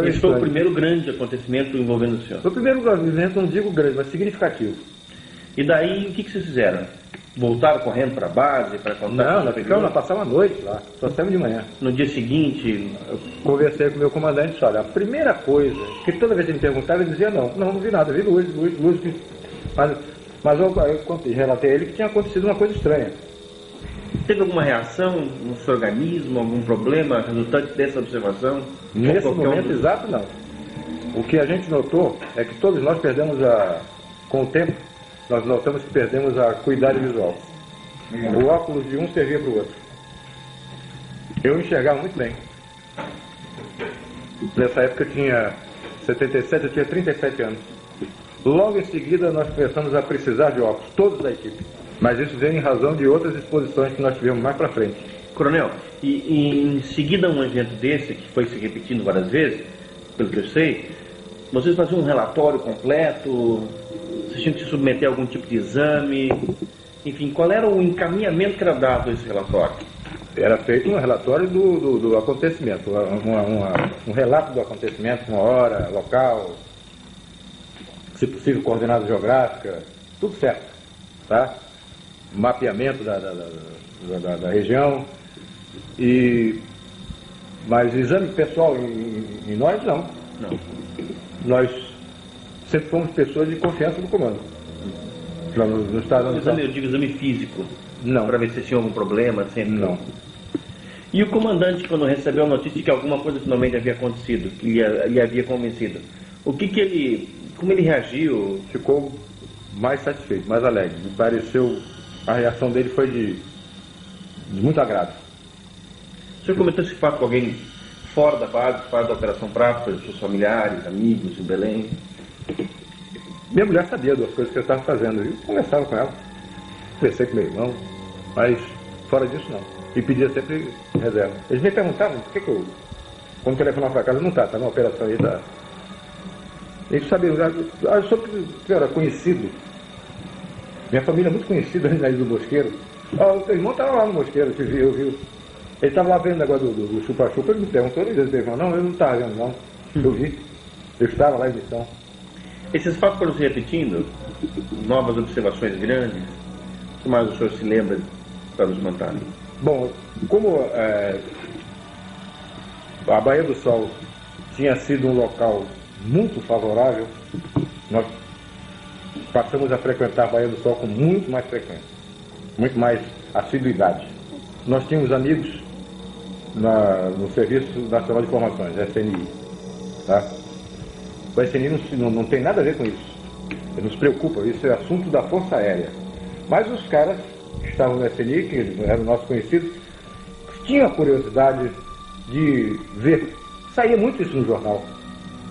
Esse foi o primeiro grande acontecimento envolvendo o senhor? Foi o primeiro acontecimento, não digo grande, mas significativo. E daí, o que vocês fizeram? Voltaram correndo para a base, para contar? Não, nós passamos a noite lá, só saímos de manhã. No dia seguinte... Eu conversei com o meu comandante e disse, olha, a primeira coisa, que toda vez que ele me perguntava, ele dizia não vi nada, vi luz. Mas eu relatei a ele que tinha acontecido uma coisa estranha. Teve alguma reação no seu organismo, algum problema resultante dessa observação? Nesse momento exato, não. O que a gente notou é que todos nós perdemos com o tempo, nós notamos que perdemos a acuidade visual. O óculos de um servia para o outro. Eu enxergava muito bem. Nessa época eu tinha 77, eu tinha 37 anos. Logo em seguida nós começamos a precisar de óculos, todos da equipe. Mas isso veio em razão de outras exposições que nós tivemos mais para frente. Coronel, e em seguida a um evento desse, que foi se repetindo várias vezes, pelo que eu sei, vocês faziam um relatório completo, vocês tinham que se submeter a algum tipo de exame, enfim, qual era o encaminhamento que era dado a esse relatório? Era feito um relatório do acontecimento, um relato do acontecimento, uma hora, local, se possível coordenada geográfica, tudo certo, tá? Mapeamento da região, mas exame pessoal em nós, não. Nós sempre fomos pessoas de confiança do comando. No estado eu digo exame físico. Não. Para ver se tinha algum problema, sempre. Não. E o comandante, quando recebeu a notícia de que alguma coisa finalmente havia acontecido, que lhe havia convencido, como ele reagiu? Ficou mais satisfeito, mais alegre. Me pareceu, a reação dele foi de muito agrado. O senhor comentou esse fato com alguém fora da base, fora da Operação Prato, seus familiares, amigos em Belém? Minha mulher sabia das coisas que eu estava fazendo. Eu conversava com ela, conversei com meu irmão, mas fora disso não. E pedia sempre reserva. Eles me perguntavam por que eu, quando telefonava para casa, não está numa operação aí, tá. Eles sabiam, eu sou que era conhecido. Minha família é muito conhecida ali na Ilha do Mosqueiro. O teu irmão estava lá no Mosqueiro, eu vi. Ele estava lá vendo o negócio do chupa-chupa, ele me perguntou, ele falou, não, eu não estava vendo não. Eu vi. Eu estava lá em missão. Esses fatos foram se repetindo? Novas observações grandes? O que mais o senhor se lembra para nos contar? Bom, como a Baía do Sol tinha sido um local muito favorável, nós passamos a frequentar a Baía do Sol com muito mais frequência, muito mais assiduidade. Nós tínhamos amigos no Serviço Nacional de Informações, SNI. Tá? O SNI não tem nada a ver com isso. Ele nos preocupa, isso é assunto da Força Aérea. Mas os caras que estavam no SNI, que eram nossos conhecidos, tinham a curiosidade de ver. Saía muito isso no jornal.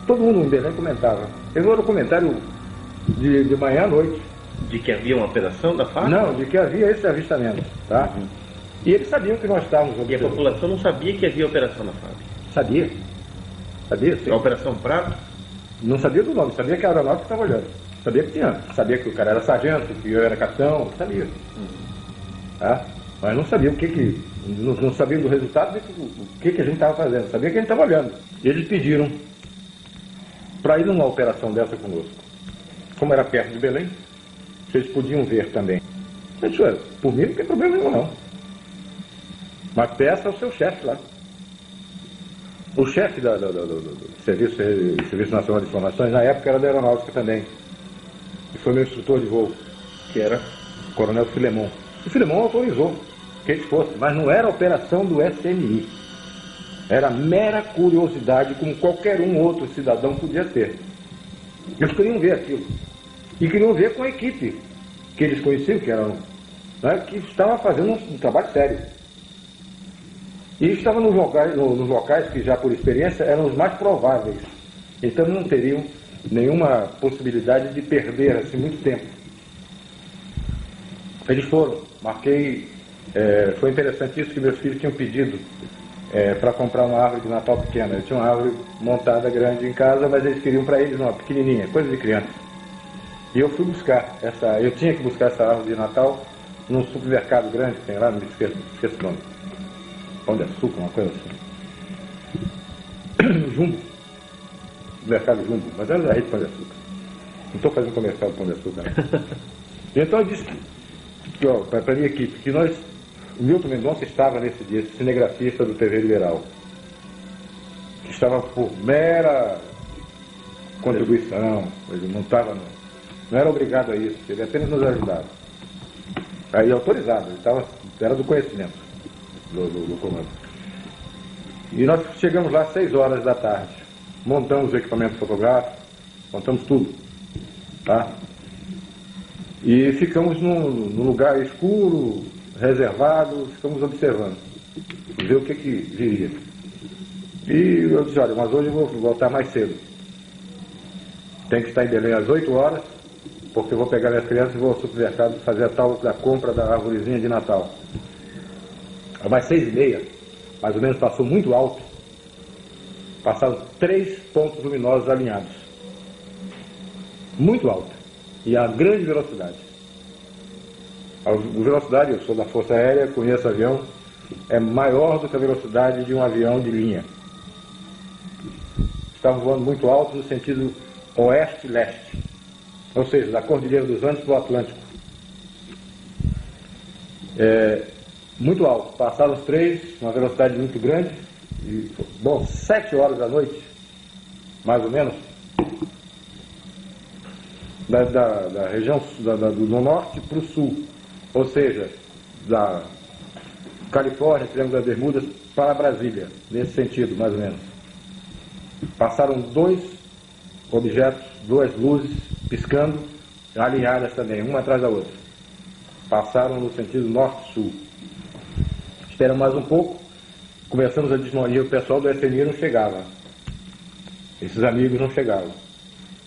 Todo mundo em Belém comentava. Eu vou no comentário de manhã à noite. De que havia uma operação da FARC? Não, de que havia esse avistamento. Tá? Uhum. E eles sabiam que nós estávamos... E a população não sabia que havia operação da FARC? Sabia. Sabia, sim. A Operação Prato? Não sabia do nome, sabia que a aeronáutica estava olhando. Sabia que tinha. Sabia que o cara era sargento, que eu era capitão, sabia. Tá? Mas não sabia não sabia do resultado o que a gente estava fazendo. Sabia que a gente estava olhando. E eles pediram para ir numa operação dessa conosco. Como era perto de Belém, vocês podiam ver também. Eu disse, por mim não tem problema nenhum não. Mas peça ao seu chefe lá. O chefe do Serviço Nacional de Informações, na época, era da Aeronáutica também. E foi meu instrutor de voo, que era o Coronel Filemon. O Filemon autorizou que eles fossem, mas não era operação do SNI. Era mera curiosidade, como qualquer outro cidadão podia ter. Eles queriam ver aquilo. E queriam ver com a equipe que eles conheciam, que estava fazendo um trabalho sério. E estavam nos locais que já por experiência eram os mais prováveis. Então não teriam nenhuma possibilidade de perder assim muito tempo. Eles foram, marquei, foi interessante isso que meus filhos tinham pedido para comprar uma árvore de Natal pequena. Eu tinha uma árvore montada grande em casa, mas eles queriam para eles uma pequenininha, coisa de criança. E eu fui buscar eu tinha que buscar essa árvore de Natal num supermercado grande que tem lá, não me esqueço o nome. Pão de Açúcar, uma coisa assim. Jumbo. Mercado Jumbo. Mas era da rede Pão de Açúcar. Não estou fazendo comercial do Pão de Açúcar, né? Então eu disse para a minha equipe que o Milton Mendonça estava nesse dia, esse cinegrafista do TV Liberal, que estava por mera contribuição, ele não era obrigado a isso, ele apenas nos ajudava. Aí autorizado, era do conhecimento do comando. E nós chegamos lá às 6 horas da tarde, montamos o equipamento fotográfico, montamos tudo, tá? E ficamos num lugar escuro, reservado, ficamos observando, ver o que viria. E eu disse, olha, mas hoje eu vou voltar mais cedo. Tem que estar em Belém às 8 horas, porque eu vou pegar minhas crianças e vou ao supermercado fazer a tal da compra da arvorezinha de Natal. Às 6h30, mais ou menos, passou muito alto. Passaram 3 pontos luminosos alinhados. Muito alto. E a grande velocidade. A velocidade, eu sou da Força Aérea, conheço avião, é maior do que a velocidade de um avião de linha. Estavam voando muito alto no sentido oeste-leste, ou seja, da Cordilheira dos Andes para o Atlântico. Muito alto. Passaram os 3, uma velocidade muito grande. E, 7 horas da noite, mais ou menos, da região do norte para o sul, ou seja, da Califórnia, Triângulo das Bermudas, para Brasília, nesse sentido, mais ou menos. Passaram 2 objetos, 2 luzes piscando, alinhadas também, uma atrás da outra. Passaram no sentido norte-sul. Esperamos mais um pouco, começamos a desmontar, e o pessoal do SNI não chegava. Esses amigos não chegavam.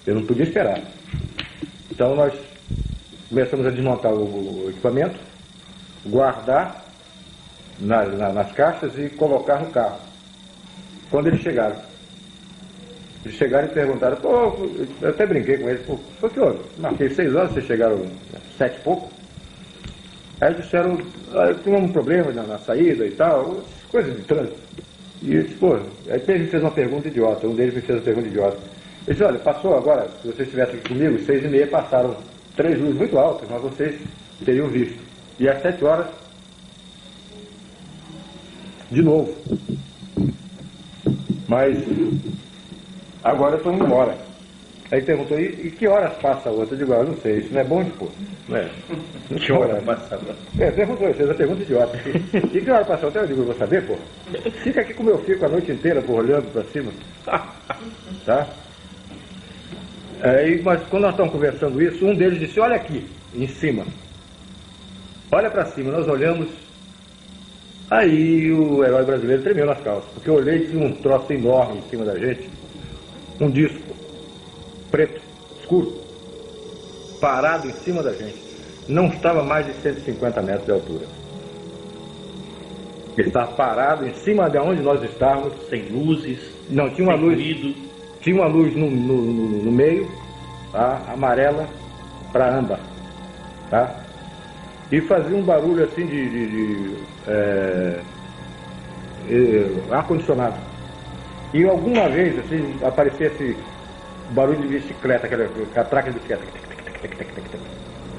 Eu não podia esperar. Então nós começamos a desmontar o equipamento, guardar nas caixas e colocar no carro. Quando eles chegaram e perguntaram, eu até brinquei com eles, foi que houve? Marquei 6 horas, vocês chegaram 7 e pouco. Aí disseram, tinha um problema na saída e tal, coisas de trânsito. E eu disse, aí ele fez uma pergunta idiota, um deles me fez uma pergunta idiota. Ele disse, olha, passou agora, se vocês estivessem aqui comigo, 6h30 passaram 3 luzes muito altas, mas vocês teriam visto. E às 7 horas, de novo. Mas agora eu estou indo embora. Aí perguntou, e que horas passa a outra? Eu digo, eu não sei, isso não é bom de pôr. Não é? Que hora passa a outra? Perguntou, fez a pergunta idiota. E que hora passa a outra? Eu digo, eu vou saber, pô. Fica aqui como eu fico a noite inteira, pô, olhando para cima. Tá? Mas quando nós estamos conversando isso, um deles disse, olha aqui, em cima. Olha para cima, nós olhamos. Aí o herói brasileiro tremeu nas calças, porque eu olhei e tinha um troço enorme em cima da gente, um disco preto, escuro, parado em cima da gente. Não estava mais de 150 metros de altura. Ele estava parado em cima de onde nós estávamos. Sem luzes, não, tinha uma luz, ruído. Tinha uma luz no meio, tá? Amarela para âmbar, tá? E fazia um barulho assim de ar-condicionado. E alguma vez assim, aparecia esse barulho de bicicleta, aquela catraca de bicicleta.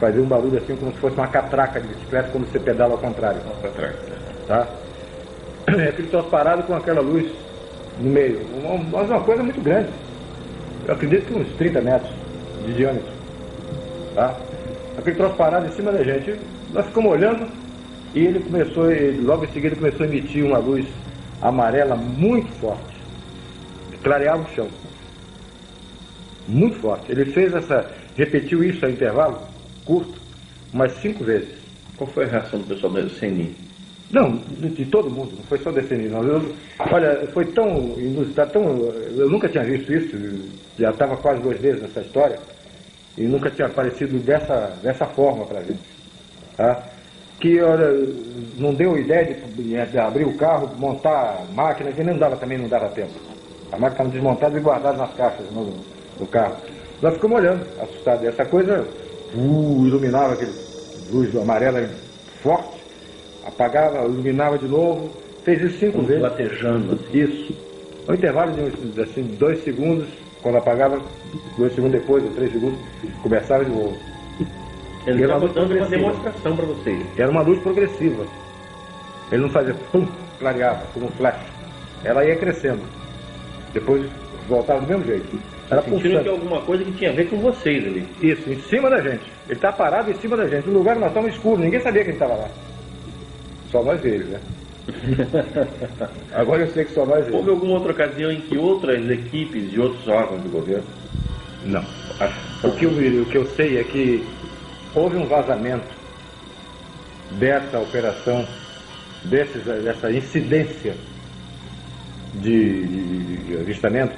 Fazia um barulho assim como se fosse uma catraca de bicicleta quando você pedala ao contrário. Tá? Aquele troço parado com aquela luz no meio. Uma coisa muito grande. Eu acredito que uns 30 metros de diâmetro. Tá? Aquele troço parado em cima da gente. Nós ficamos olhando e logo em seguida começou a emitir uma luz amarela muito forte. Clareava o chão. Muito forte. Ele repetiu isso a intervalo curto, umas 5 vezes. Qual foi a reação do pessoal da CNI? Não, de todo mundo, não foi só da CNI, não. Olha, foi tão inusitado, eu nunca tinha visto isso, já estava quase 2 vezes nessa história, e nunca tinha aparecido dessa forma para a gente. Tá? Que, olha, não deu ideia de abrir o carro, montar a máquina, que não dava tempo. A máquina estava desmontada e guardada nas caixas do carro. Nós ficamos olhando, assustados. Essa coisa iluminava aquele luz amarela forte, apagava, iluminava de novo, fez isso 5 vezes. Latejando. Isso. No intervalo de assim, 2 segundos, quando apagava, 2 segundos depois, ou 3 segundos, começava de novo. Ele era estava uma luz dando uma progressiva. demonstração para vocês. Era uma luz progressiva. Ele não fazia pum, clareava, como um flash. Ela ia crescendo. Depois voltava do mesmo jeito. Era Sentiram pulsando. que é alguma coisa que tinha a ver com vocês ali. Isso, em cima da gente. Ele está parado em cima da gente. No lugar que nós estávamos escuro, ninguém sabia que ele estava lá. Só nós eles, né? Agora eu sei que só nós Houve eles. alguma outra ocasião em que outras equipes de outros órgãos do governo? Não. O que eu sei é que houve um vazamento dessa operação, dessa incidência de avistamento.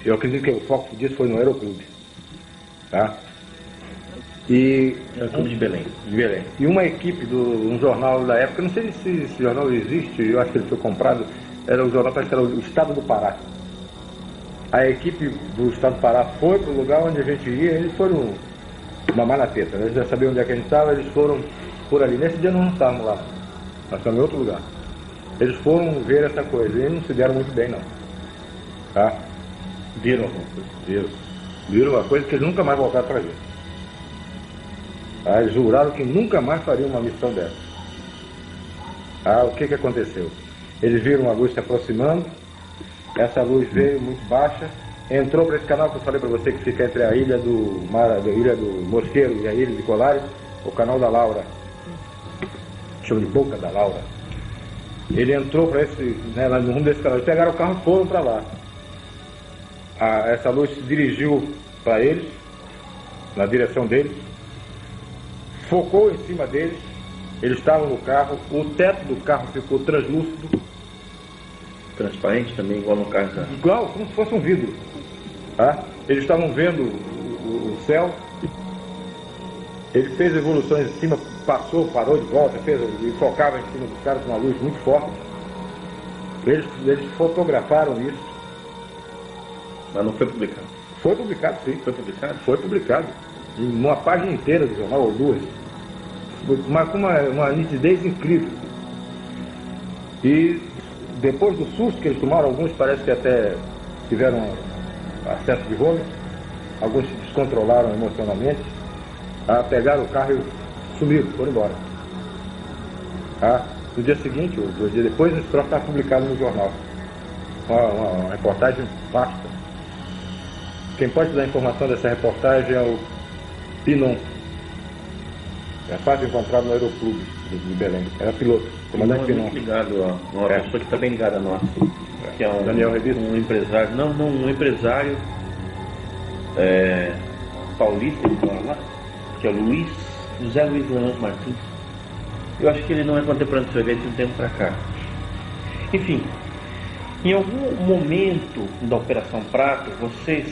Eu acredito que o foco disso foi no Aeroclube. Tá? E É o Clube de Belém. de Belém. E uma equipe de um jornal da época, não sei se esse jornal existe, eu acho que ele foi comprado, era o jornal, parece que era o Estado do Pará. A equipe do Estado do Pará foi para o lugar onde a gente ia, eles foram mamar na teta, né? Eles já sabiam onde é que a gente estava, eles foram por ali. Nesse dia nós não estávamos lá, nós estávamos em outro lugar. Eles foram ver essa coisa e não se deram muito bem, não. Tá? Viram alguma coisa? Viram uma coisa que eles nunca mais voltaram para ver. Eles juraram que nunca mais fariam uma missão dessa. O que aconteceu? Eles viram uma luz se aproximando, essa luz veio muito baixa, entrou para esse canal que eu falei para você que fica entre a ilha do Mosqueiro e a ilha de Colares, o canal da Laura, chama de Boca da Laura. Ele entrou para esse, né, lá no rumo desse canal, eles pegaram o carro e foram para lá. Essa luz se dirigiu para eles, na direção deles, focou em cima deles, eles estavam no carro, o teto do carro ficou translúcido, Transparente também, igual no caso da... igual como se fosse um vidro. Tá? Eles estavam vendo o céu, ele fez evoluções em cima, passou, parou de volta, e focava em cima dos caras com uma luz muito forte. Eles fotografaram isso. Mas não foi publicado. Foi publicado, sim. Foi publicado? Foi publicado. Em uma página inteira do jornal, ou duas. Mas com uma nitidez incrível. E depois do susto que eles tomaram, alguns parece que até tiveram acesso de vômito, alguns se descontrolaram emocionalmente, pegaram o carro e sumiram, foram embora. No dia seguinte, ou 2 dias depois, esse troço estava publicado no jornal. Uma reportagem vasta. Quem pode dar informação dessa reportagem é o Pinon. É fácil encontrar no Aeroclube de Belém. Era piloto, comandante Pinon. Muito ligado a uma pessoa que está bem ligada a nós. Que é um, Daniel Revista. um empresário, um empresário paulista, que mora lá, que é o José Luiz Leandro Martins. Eu acho que ele não é contemporâneo do Sorvete de um tempo para cá. Enfim, em algum momento da Operação Prato, vocês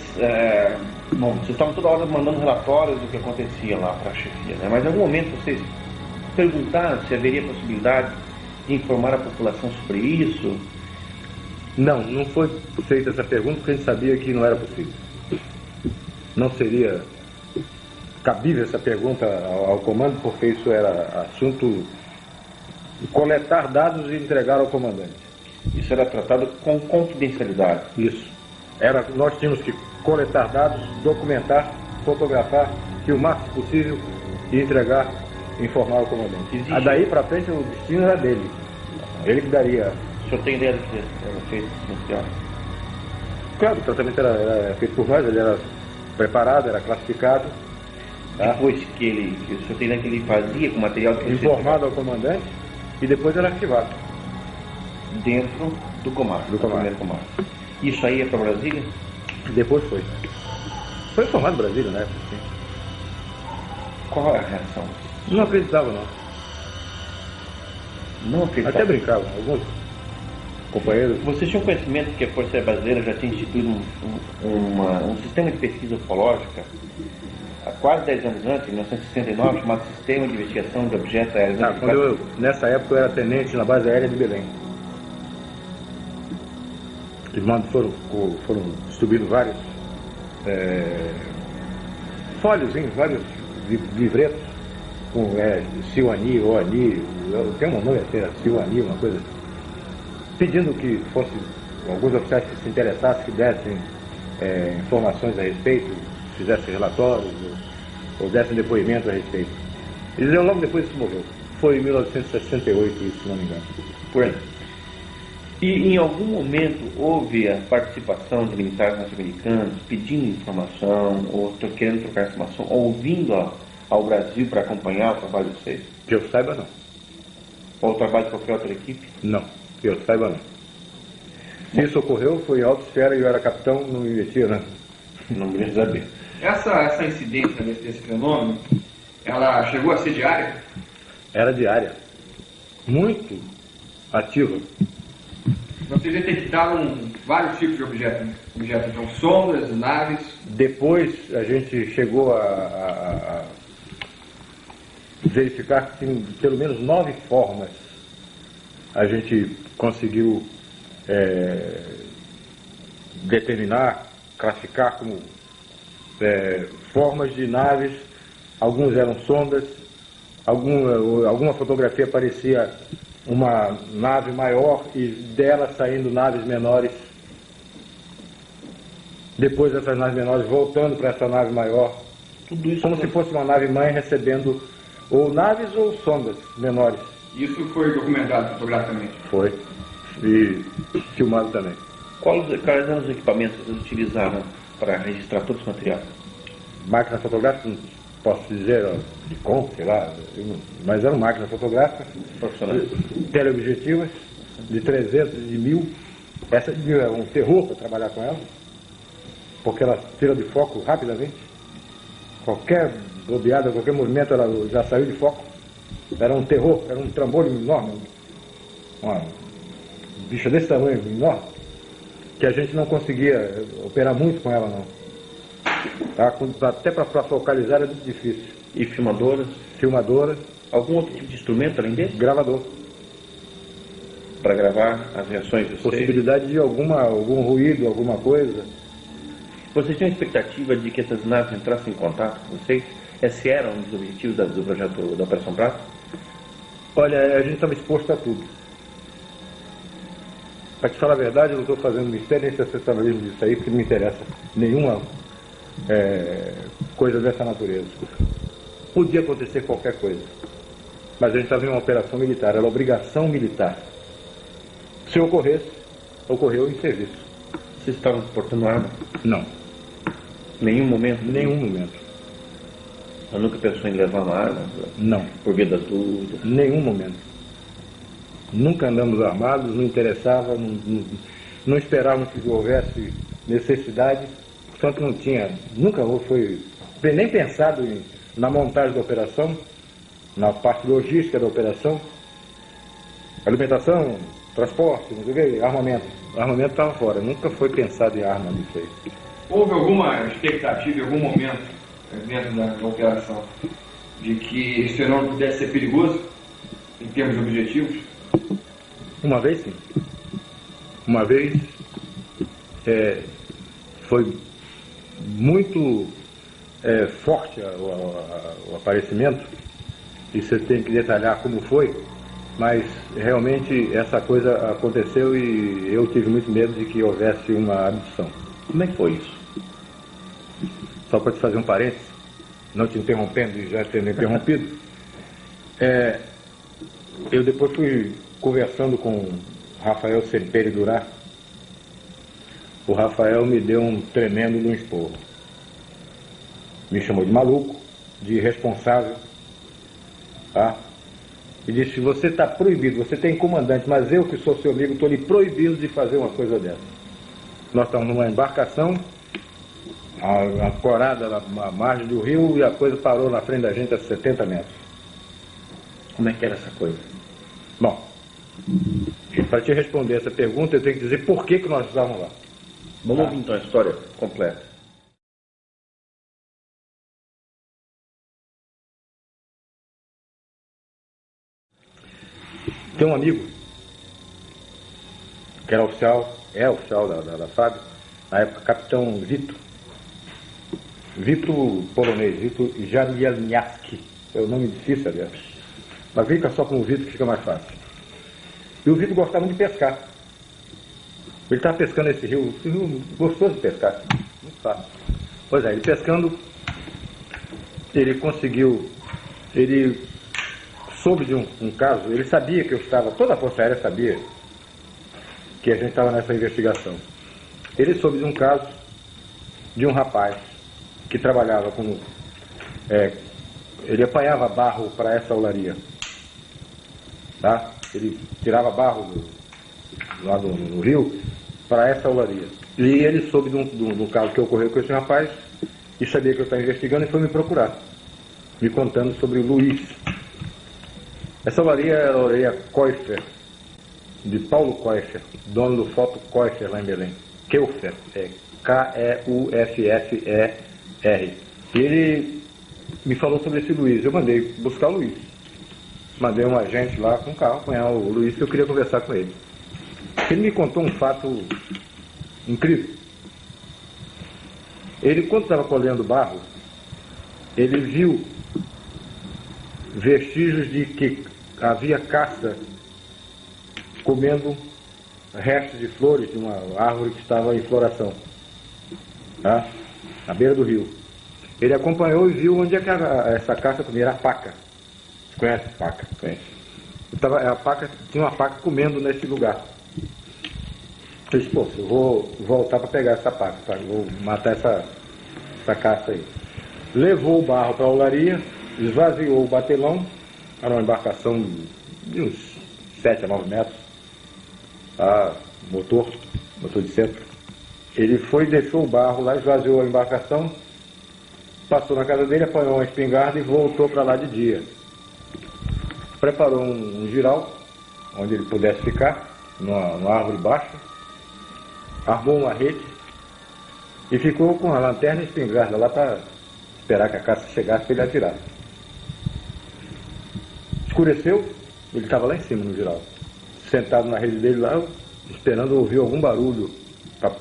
estavam toda hora mandando relatórios do que acontecia lá para a chefia, né? Mas em algum momento vocês perguntaram se haveria possibilidade de informar a população sobre isso? Não foi feita essa pergunta porque a gente sabia que não era possível. Não seria cabível essa pergunta ao comando, porque isso era assunto de coletar dados e entregar ao comandante. Isso era tratado com confidencialidade. Isso. Nós tínhamos que coletar dados, documentar, fotografar, que o máximo possível e entregar, informar ao comandante. Daí para frente o destino era dele. Ele que daria. O senhor tem ideia do que era feito nesse caso? Claro, o tratamento era feito por nós, ele era preparado, era classificado. Tá? Depois que o senhor tem ideia que ele fazia com o material que Informado ao comandante e depois era arquivado. Dentro do comando, do primeiro comando. Isso aí é para Brasília? Depois foi. Foi informado Brasília, né? Sim. Qual é a reação? Não acreditava, não. Não acreditava. Até brincavam, alguns companheiros. Vocês tinham conhecimento que a Força Aérea Brasileira já tinha instituído um sistema de pesquisa ufológica há quase 10 anos antes, em 1969, chamado Sistema de Investigação de Objetos Aéreos. Nessa época eu era tenente na base aérea de Belém. Foram distribuídos vários folhozinhos, vários livretos com Silani, Oani, tem um nome até, Silani, uma coisa, pedindo que fosse alguns oficiais que se interessassem, que dessem informações a respeito, fizessem relatórios, ou dessem depoimento a respeito. Eles deu logo depois que morreu. Foi em 1968, isso, se não me engano. Por aí. E em algum momento houve a participação de militares norte-americanos pedindo informação, ou querendo trocar informação, ou vindo ao Brasil para acompanhar o trabalho de vocês? Que eu saiba, não. Ou o trabalho de qualquer outra equipe? Não, que eu saiba, não. Se isso ocorreu, foi em alta esfera e eu era capitão, não me metia, né? Não me saber. Essa incidência desse fenômeno, ela chegou a ser diária? Era diária. Muito ativa. Vocês detectaram vários tipos de objetos, então sondas, naves. Depois a gente chegou a verificar que em pelo menos 9 formas a gente conseguiu determinar, classificar como formas de naves. Alguns eram sondas, alguma fotografia parecia uma nave maior e dela saindo naves menores. Depois essas naves menores voltando para essa nave maior. Tudo isso como se fosse uma nave mãe recebendo ou naves ou sondas menores. Isso foi documentado fotograficamente? Foi. E filmado também. Quais eram os equipamentos que vocês utilizaram para registrar todo esse material? Máquina fotográfica, não posso dizer, ó, de conta, sei lá, mas eram máquinas fotográficas Profissionais. teleobjetivas de 300, de 1000. Essa de 1000 é um terror para trabalhar com ela, porque ela tira de foco rapidamente. Qualquer bobeada, qualquer movimento, ela já saiu de foco. Era um terror, era um trambolho enorme, uma bicha desse tamanho, enorme, que a gente não conseguia operar muito com ela, não. Até para focalizar era muito difícil. E filmadoras? Filmadoras. Algum outro tipo de instrumento além desse? Gravador. Para gravar as reações de vocês? Possibilidade de algum ruído, alguma coisa. Vocês tinham expectativa de que essas naves entrassem em contato com vocês? Esse era um dos objetivos do projeto da Operação Prato? Olha, a gente estava exposto a tudo. Para te falar a verdade, eu não estou fazendo mistério nem sensacionalismo disso aí, porque não me interessa nenhuma coisa dessa natureza. Podia acontecer qualquer coisa, mas a gente estava em uma operação militar, era obrigação militar. Se ocorresse, ocorreu em serviço. Vocês estavam portando arma? Não. Nenhum momento? Nenhum momento. Eu nunca pensou em levar uma arma? Não. Por via das dúvidas? Nenhum momento. Nunca andamos armados, não interessava, não esperávamos que houvesse necessidade, portanto não tinha, nunca foi nem pensado na montagem da operação, na parte logística da operação, alimentação, transporte, não sei o que, armamento. O armamento estava fora, nunca foi pensado em arma nisso aí. Houve alguma expectativa em algum momento dentro da operação de que esse fenômeno pudesse ser perigoso em termos de objetivos? Uma vez sim. Uma vez foi muito forte o aparecimento, e você tem que detalhar como foi, mas realmente essa coisa aconteceu e eu tive muito medo de que houvesse uma abdução. Como é que foi isso? Só para te fazer um parênteses, não te interrompendo e já tendo interrompido, eu depois fui conversando com Rafael Semperi Durá. O Rafael me deu um tremendo de um esporro. Me chamou de maluco, de irresponsável, tá? E disse: você está proibido, você tem comandante, mas eu que sou seu amigo estou lhe proibindo de fazer uma coisa dessa. Nós estamos numa embarcação, ancorada na margem do rio, e a coisa parou na frente da gente a 70 metros. Como é que era essa coisa? Bom, para te responder essa pergunta, eu tenho que dizer por que nós estávamos lá. Vamos ouvir então a história completa. Tem um amigo que era oficial, oficial da FAB, na época capitão Vito polonês, Vito Jamielniaski, é o nome difícil, aliás, mas fica só com o Vito que fica mais fácil. E o Vito gostava muito de pescar. Ele estava pescando esse rio gostoso de pescar, muito fácil. Pois é, ele pescando, ele conseguiu, ele soube de um caso, ele sabia que eu estava, toda a Força Aérea sabia que a gente estava nessa investigação. Ele soube de um caso de um rapaz que trabalhava como, ele apanhava barro para essa olaria, tá? Ele tirava barro lá no rio para essa olaria. E ele soube de um caso que ocorreu com esse rapaz e sabia que eu estava investigando e foi me procurar, me contando sobre o Luiz. Essa olaria era a olaria Koiffer, de Paulo Koiffer, dono do Foto Koiffer lá em Belém. Keuffer, K-E-U-F-F-E-R. E ele me falou sobre esse Luiz. Eu mandei buscar o Luiz. Mandei um agente lá com um carro apanhar o Luiz, que eu queria conversar com ele. Ele me contou um fato incrível. Ele, quando estava colhendo barro, ele viu vestígios de que havia caça comendo restos de flores de uma árvore que estava em floração, tá? Na beira do rio. Ele acompanhou e viu onde é que essa caça comia. Era a paca. Você conhece a paca? Conhece. A paca, tinha uma paca comendo nesse lugar. Eu disse, pô, eu vou voltar para pegar essa paca, tá? Vou matar essa caça aí. Levou o barro para a olaria, esvaziou o batelão, era uma embarcação de uns 7 a 9 metros, tá? motor de centro. Ele foi, deixou o barro lá, esvaziou a embarcação, passou na casa dele, apanhou uma espingarda e voltou para lá de dia. Preparou um giral, onde ele pudesse ficar, numa árvore baixa, armou uma rede e ficou com a lanterna e a espingarda lá para esperar que a caça chegasse para ele atirar. Escureceu, ele estava lá em cima no giral, sentado na rede dele lá, esperando ouvir algum barulho para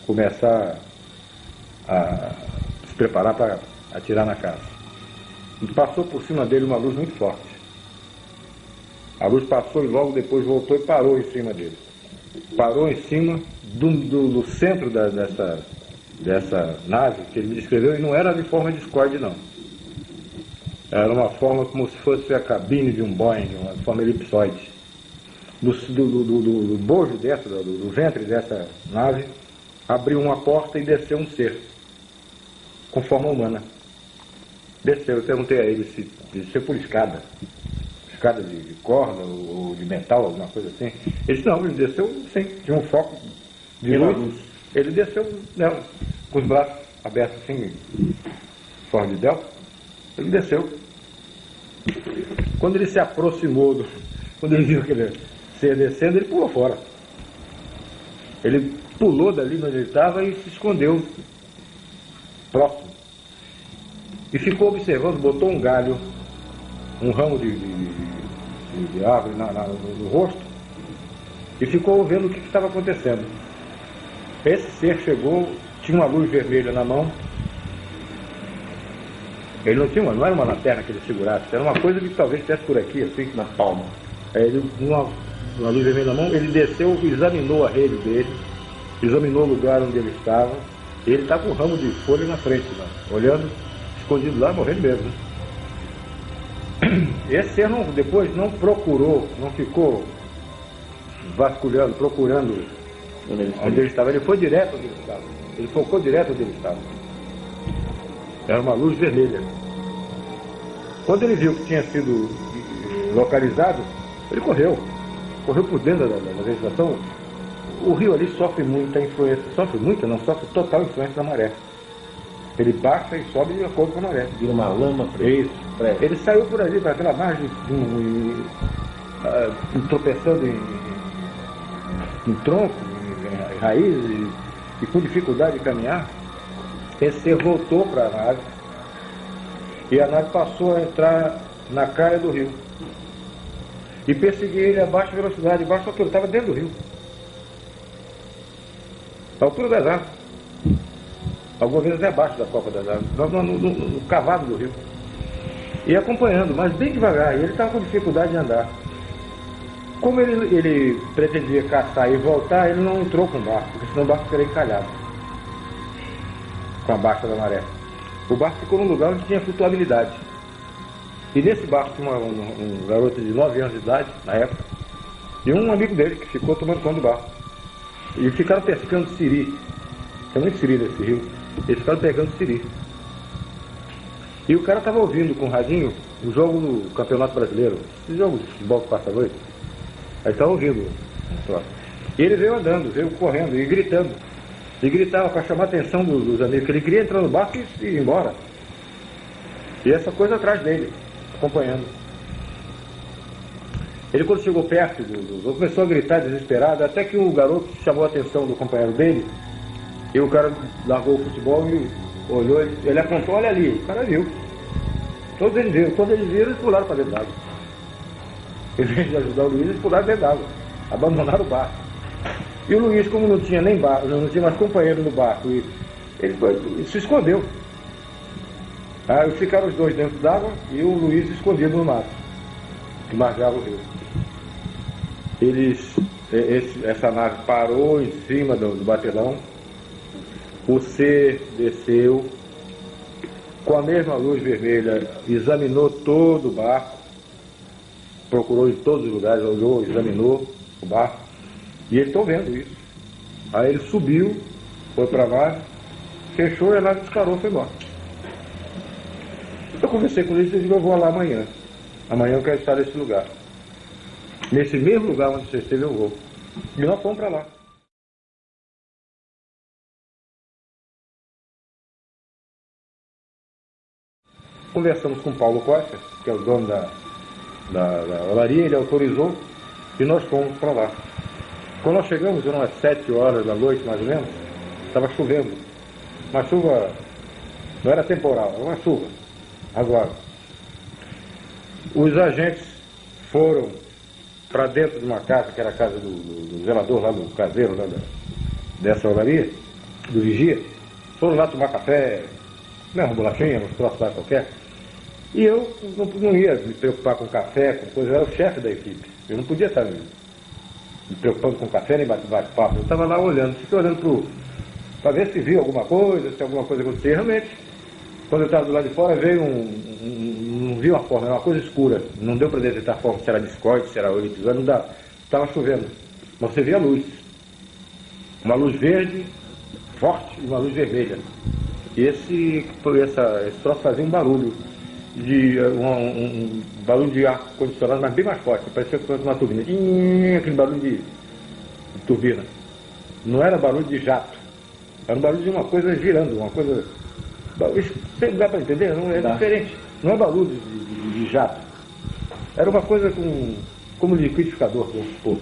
começar a se preparar para atirar na caça. E passou por cima dele uma luz muito forte. A luz passou e logo depois voltou e parou em cima dele. Parou em cima do centro dessa nave que ele me descreveu, e não era de forma discorde, não. Era uma forma como se fosse a cabine de um Boeing, uma forma elipsoide. Do bojo dessa, do ventre dessa nave, abriu uma porta e desceu um ser, com forma humana. Desceu, eu perguntei a ele se desceu por escada de corda ou de metal, alguma coisa assim. Ele disse, não, ele desceu sim, tinha um foco de luz. Ele desceu, né, com os braços abertos assim, forma de delta. Ele desceu. Quando ele se aproximou, quando ele viu aquele ser descendo, ele pulou fora. Ele pulou dali onde ele estava e se escondeu próximo. E ficou observando, botou um galho, um ramo de árvore no rosto, e ficou vendo o que estava acontecendo. Esse ser chegou, tinha uma luz vermelha na mão. Ele não era uma lanterna que ele segurasse, era uma coisa que talvez estivesse por aqui, assim, na palma. Ele, uma luz vermelha na mão, ele desceu, examinou a rede dele, examinou o lugar onde ele estava, e ele está com um ramo de folha na frente, lá, olhando, escondido lá, morrendo mesmo. Esse ser depois não procurou, não ficou vasculhando, procurando onde ele estava. Ele foi direto onde ele estava. Ele focou direto onde ele estava. Era uma luz vermelha. Quando ele viu que tinha sido localizado, ele correu por dentro da vegetação. O rio ali sofre muita influência, sofre total influência da maré. Ele baixa e sobe de acordo com a maré. Vira uma lama para isso. Ele saiu por ali, para aquela margem, tropeçando em tronco, em raízes, e com dificuldade de caminhar. Esse ser voltou para a nave, e a nave passou a entrar na calha do rio. E perseguia ele a baixa velocidade, baixa altura, estava dentro do rio. A altura das árvores. Algumas vezes até abaixo da copa das árvores, no cavado do rio. E acompanhando, mas bem devagar, e ele estava com dificuldade de andar. Como ele pretendia caçar e voltar, ele não entrou com o barco, porque senão o barco seria encalhado com a baixa da maré. o barco ficou num lugar onde tinha flutuabilidade. E nesse barco tinha um garoto de 9 anos de idade, na época, e um amigo dele que ficou tomando conta do barco. E ficaram pescando siri. Tem muito siri nesse rio. Eles ficaram pegando siri. E o cara estava ouvindo com o radinho o jogo do Campeonato Brasileiro, esse jogo de futebol que passa a noite. Aí estava ouvindo. E ele veio andando, veio correndo e gritando. E gritava para chamar a atenção dos amigos, que ele queria entrar no barco e ir embora. E essa coisa atrás dele, acompanhando. Ele, quando chegou perto começou a gritar desesperado, até que o garoto chamou a atenção do companheiro dele, e o cara largou o futebol e olhou, ele apontou, olha ali, o cara viu. Todos eles viram e pularam para dentro d'água. Em vez de ajudar o Luiz, eles pularam dentro d'água, abandonaram o barco. E o Luiz, como não tinha nem barco, não tinha mais companheiro no barco, ele se escondeu. Aí ficaram os dois dentro d'água e o Luiz escondido no mato, que margeava o rio. Essa nave parou em cima do batelão, o C desceu, com a mesma luz vermelha, examinou todo o barco, procurou em todos os lugares, olhou, examinou o barco, e eles estão vendo isso. Aí ele subiu, foi para a nave, fechou e a nave disparou e foi embora. Eu conversei com eles e disse, eu vou lá amanhã. Amanhã eu quero estar nesse lugar. Nesse mesmo lugar onde você esteve eu vou. E nós fomos para lá. Conversamos com o Paulo Costa, que é o dono da olaria, ele autorizou e nós fomos para lá. Quando nós chegamos, eram umas 7 horas da noite, mais ou menos, estava chovendo. Uma chuva, não era temporal, era uma chuva. Agora, os agentes foram para dentro de uma casa, que era a casa do zelador lá, do caseiro lá dessa olaria, do vigia. Foram lá tomar café, uma bolachinha, uns troços lá qualquer. E eu não ia me preocupar com café, com coisa, eu era o chefe da equipe. Eu não podia estar me preocupando com café nem bate-papo. Eu estava lá olhando, fiquei olhando para ver se via alguma coisa, se alguma coisa acontecia. Realmente, quando eu estava do lado de fora, veio não vi uma forma, era uma coisa escura. Não deu para detectar a forma, se era discorde, se era oritizante, não dá. Estava chovendo. Mas você via a luz. Uma luz verde, forte, e uma luz vermelha. E esse troço fazia um barulho. Um barulho de ar condicionado, mas bem mais forte, parecia que fosse uma turbina. Aquele barulho de turbina. Não era barulho de jato, era um barulho de uma coisa girando, uma coisa. Isso dá para entender? Não é diferente. Não é barulho de jato. Era uma coisa como liquidificador, vamos supor.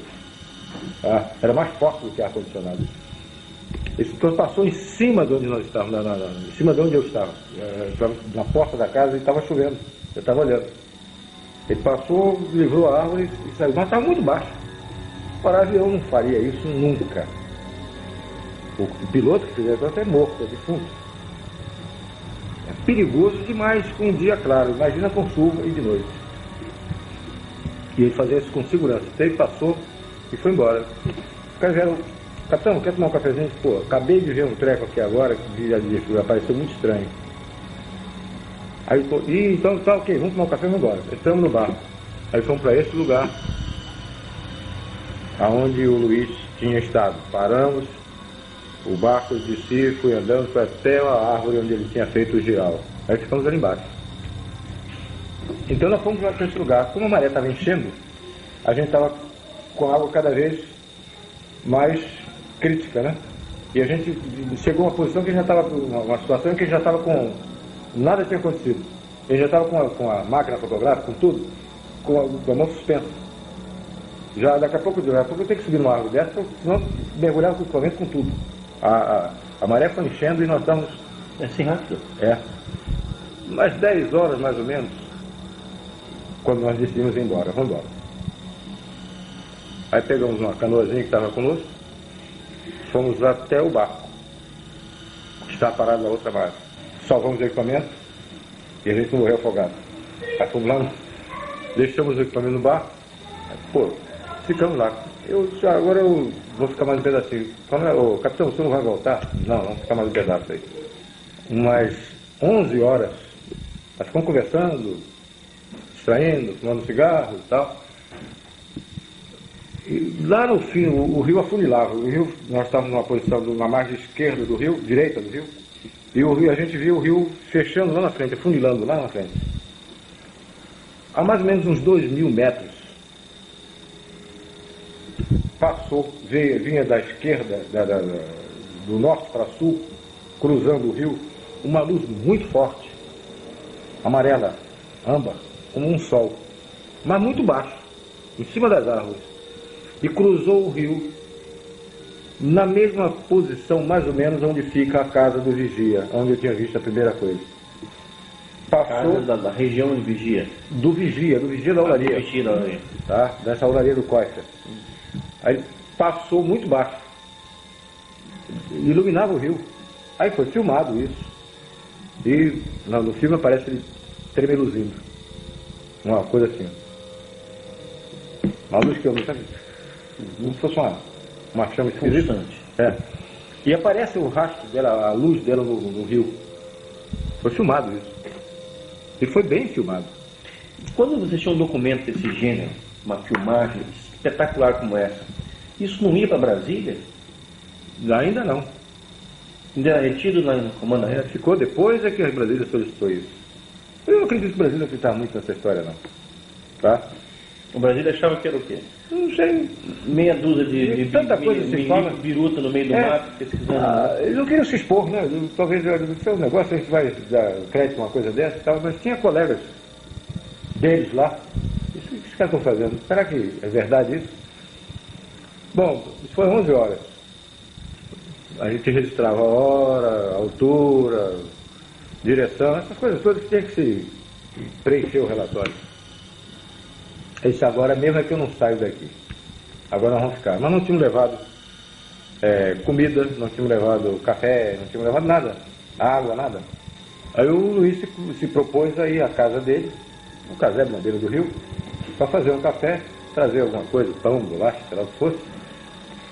Era mais forte do que ar condicionado. Esse troço passou em cima de onde nós estávamos, em cima de onde eu estava. Na porta da casa e estava chovendo. Eu estava olhando. Ele passou, livrou a árvore e saiu. Mas estava muito baixo. Para avião não faria isso nunca. O piloto que fizesse isso é morto, é defunto. É perigoso demais com um dia claro. Imagina com chuva e de noite. E ele fazia isso com segurança. Então ele passou e foi embora. O cara vieram. Capitão, quer tomar um cafezinho? Pô, acabei de ver um treco aqui agora que apareceu muito estranho. Aí, então tá ok, vamos tomar um café e vamos embora. Entramos no barco. Aí fomos para esse lugar, aonde o Luiz tinha estado. Paramos, o barco desci, fui andando, foi até a árvore onde ele tinha feito o giral. Aí ficamos ali embaixo. Então nós fomos para esse lugar. Como a maré estava enchendo, a gente estava com a água cada vez mais crítica, né? E a gente chegou a uma posição que já estava, uma situação em que já estava com, nada tinha acontecido. Ele já estava com a máquina fotográfica, com tudo, com a mão suspensa. Já daqui a pouco eu tenho que subir numa árvore dessa, senão mergulhava com o equipamento com tudo. A maré foi enchendo e nós estávamos... Assim rápido? É. Umas 10 horas mais ou menos, quando nós decidimos ir embora, vamos embora. Aí pegamos uma canoazinha que estava conosco, fomos até o barco, que está parado na outra margem. Salvamos o equipamento e a gente não morreu afogado. Aí fomos lá, deixamos o equipamento no barco, pô, ficamos lá. Agora eu vou ficar mais um pedacinho. Ô, capitão, você não vai voltar? Não, vamos ficar mais um pedaço aí. Umas 11 horas. Nós ficamos conversando, distraindo, fumando cigarro e tal. E lá no fim, o rio afunilava. O rio, nós estávamos numa posição, na margem esquerda do rio, direita do rio, e o rio, a gente viu o rio fechando lá na frente, afunilando lá na frente. A mais ou menos uns 2.000 metros, passou, vinha da esquerda, do norte para sul, cruzando o rio, uma luz muito forte, amarela, âmbar, como um sol, mas muito baixo, em cima das árvores, e cruzou o rio na mesma posição, mais ou menos, onde fica a casa do vigia, onde eu tinha visto a primeira coisa. Passou da região de vigia. Do vigia da olaria. Do vigia da olaria. Tá? Dessa olaria do Coifa. Aí passou muito baixo. Iluminava o rio. Aí foi filmado isso. E no filme aparece ele tremeluzindo. Uma coisa assim. Uma luz que eu não sabia. Como se fosse uma chama esquisita. É. E aparece o rastro dela, a luz dela no rio. Foi filmado isso. E foi bem filmado. Quando você tinha um documento desse gênero, uma filmagem espetacular como essa, isso não ia para Brasília? Ainda não. Ainda era retido lá no comando aéreo? Ficou depois é que a Brasília solicitou isso. Eu não acredito que o Brasil não acreditava muito nessa história, não. Tá? O Brasília achava que era o quê? Não sei. Meia dúzia de tanta coisa se fala. Biruta no meio do mato, pesquisando. Eles não queriam se expor, né? Talvez isso é um negócio, a gente vai dar crédito a uma coisa dessa e tal, mas tinha colegas deles lá. Isso que os caras estão fazendo. Será que é verdade isso? Bom, isso foi 11 horas. A gente registrava a hora, a altura, direção, essas coisas todas que tinha que se preencher o relatório. Esse agora mesmo é que eu não saio daqui. Agora nós vamos ficar. Nós não tínhamos levado comida, não tínhamos levado café, não tínhamos levado nada. Água, nada. Aí o Luiz se propôs a ir à casa dele, um casebre na beira do rio, para fazer um café, trazer alguma coisa, pão, bolacha, sei lá o que fosse,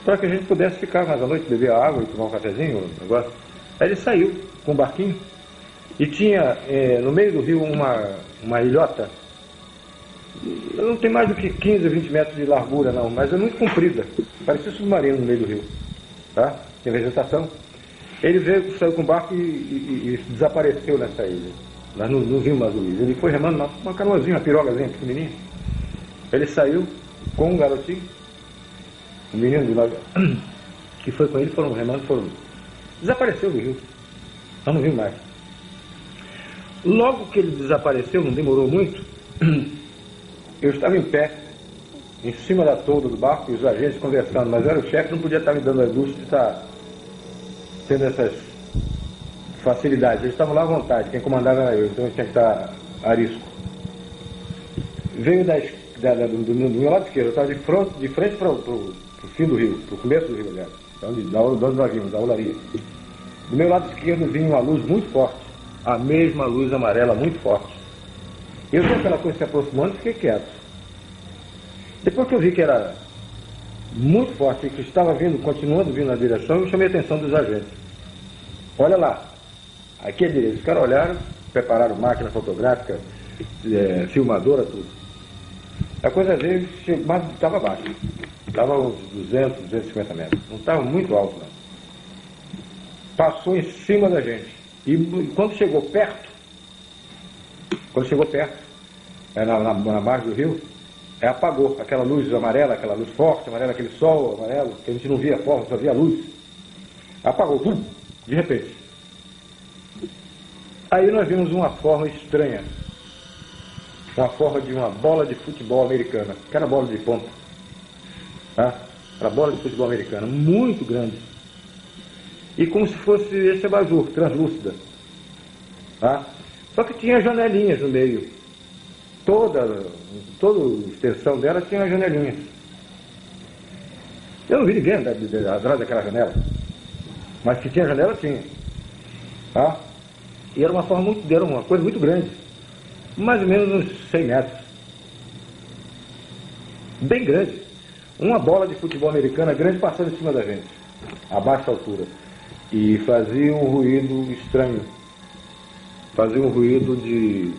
para que a gente pudesse ficar mais à noite, beber água e tomar um cafezinho, um negócio. Aí ele saiu com um barquinho e tinha no meio do rio uma ilhota. Não tem mais do que 15 a 20 metros de largura, não, mas é muito comprida. Parecia submarino no meio do rio. Tá? Tem vegetação. Ele veio, saiu com o barco e desapareceu nessa ilha. Nós não vimos mais o Luiz. Ele foi remando uma canoazinha, uma pirogazinha pequenininha. Ele saiu com um garotinho, um menino de 9 anos, que foi com ele, foram remando, desapareceu do rio. Nós não vimos mais. Logo que ele desapareceu, não demorou muito, eu estava em pé, em cima da tolda do barco, e os agentes conversando, mas era o chefe, não podia estar me dando a luxo de estar tendo essas facilidades. Eles estavam lá à vontade, quem comandava era eu, então eu tinha que estar a risco. Veio do meu lado esquerdo, eu estava de frente para o fim do rio, para o começo do rio, aliás, de onde nós vimos, da olaria. Do meu lado esquerdo vinha uma luz muito forte, a mesma luz amarela muito forte. Eu vi aquela coisa se aproximando e fiquei quieto. Depois que eu vi que era muito forte e que estava continuando vindo na direção, eu chamei a atenção dos agentes. Olha lá, aqui é direito. Os caras olharam, prepararam máquina fotográfica, filmadora, tudo. A coisa veio, mas estava baixo. Estava uns 200, 250 metros. Não estava muito alto, não. Passou em cima da gente. E quando chegou perto, na margem do rio, apagou aquela luz amarela, aquela luz forte, amarela, aquele sol amarelo, que a gente não via forma, só via luz. Apagou, de repente. Aí nós vimos uma forma estranha, uma forma de uma bola de futebol americana, aquela bola de ponta, tá? Aquela bola de futebol americana, muito grande, e como se fosse esse abajur, translúcida, tá? Só que tinha janelinhas no meio. Toda a extensão dela tinha janelinhas. Eu não vi ninguém atrás daquela janela. Mas que tinha janela, tinha. Tá? E era uma coisa muito grande. Mais ou menos uns 100 metros. Bem grande. Uma bola de futebol americana grande passando em cima da gente. A baixa altura. E fazia um ruído estranho. fazia um ruído de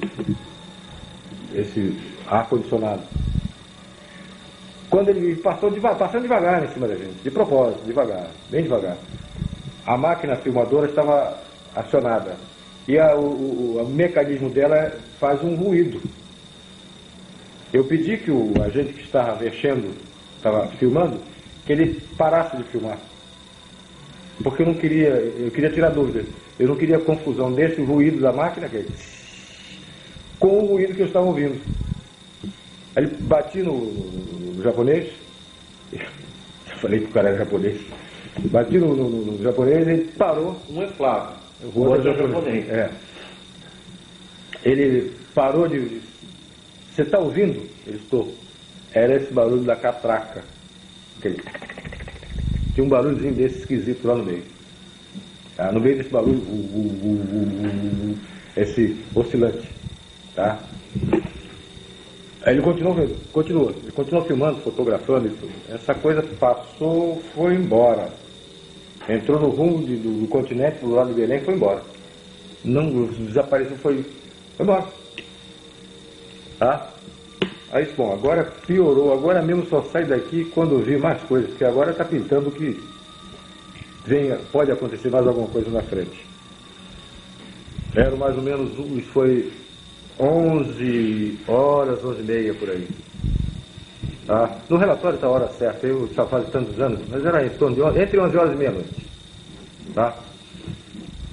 esse ar-condicionado. Quando ele passando devagar em cima da gente, de propósito, devagar, bem devagar. A máquina filmadora estava acionada e o mecanismo dela faz um ruído. Eu pedi que o agente que estava mexendo, estava filmando, que ele parasse de filmar. Porque eu queria tirar dúvida. Eu não queria confusão desse ruído da máquina com o ruído que eu estava ouvindo. Aí ele bati no japonês, eu falei que o cara era japonês, bati no japonês e ele parou. Um é Flávio, o outro é japonês. Ele parou de... Você está ouvindo? Ele estou. Era esse barulho da catraca. Tinha um barulhozinho desse esquisito lá no meio. Tá? No meio desse barulho, esse oscilante. Tá? Aí ele continuou filmando, fotografando e tudo. Essa coisa passou, foi embora. Entrou no rumo do continente, do lado de Belém, foi embora. Não desapareceu, foi embora. Tá? Aí, bom, agora piorou, agora mesmo só sai daqui quando vi mais coisas, porque agora está pintando que pode acontecer mais alguma coisa na frente. Era mais ou menos, isso foi 11 horas, 11h30 por aí. Tá? No relatório está a hora certa, eu já faz tantos anos, mas era em torno de entre 11 horas e meia-noite. Tá?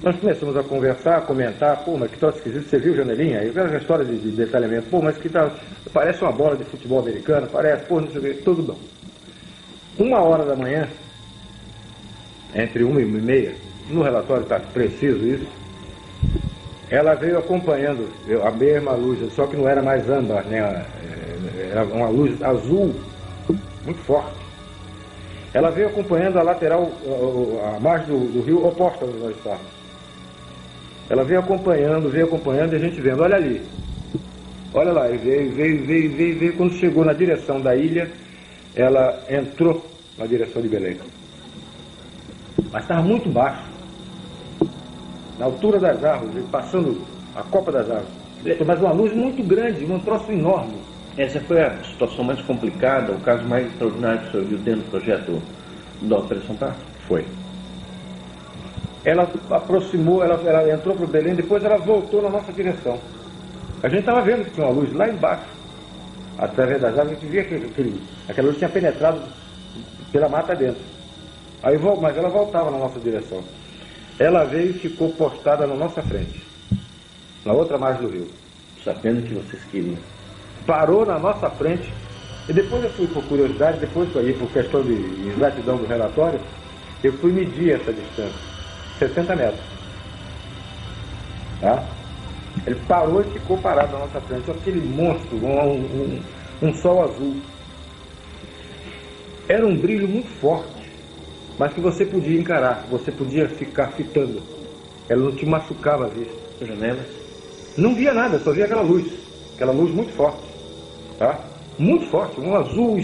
Nós começamos a conversar, a comentar, pô, mas que troço esquisito, você viu janelinha? Aí veio a história de detalhamento, pô, mas que tal, parece uma bola de futebol americano, parece, pô, não sei o que, tudo bom. 1h da manhã, entre 1h30, no relatório está preciso isso, ela veio acompanhando a mesma luz, só que não era mais âmbar, né? Era uma luz azul, muito forte. Ela veio acompanhando a lateral, a margem do rio oposta onde nós estávamos. Ela veio acompanhando e a gente vendo, olha ali. Olha lá, e veio. Quando chegou na direção da ilha, ela entrou na direção de Belém. Mas estava muito baixo. Na altura das árvores, passando a copa das árvores. Mas uma luz muito grande, um troço enorme. Essa foi a situação mais complicada, o caso mais extraordinário que o senhor viu dentro do projeto da Operação Prato? Foi. Ela aproximou, ela entrou para o Belém, depois ela voltou na nossa direção. A gente estava vendo que tinha uma luz lá embaixo, através das árvores, a gente via que aquela luz tinha penetrado pela mata dentro. Mas ela voltava na nossa direção. Ela veio e ficou postada na nossa frente, na outra margem do rio. Sabendo o que vocês queriam. Parou na nossa frente, e depois eu fui, por curiosidade, depois por questão de exatidão do relatório, eu fui medir essa distância. 60 metros. Tá? Ele parou e ficou parado na nossa frente. Aquele monstro, um sol azul. Era um brilho muito forte, mas que você podia encarar, você podia ficar fitando. Ela não te machucava a vista. Janelas? Não via nada, só via aquela luz muito forte. Tá? Muito forte, um azul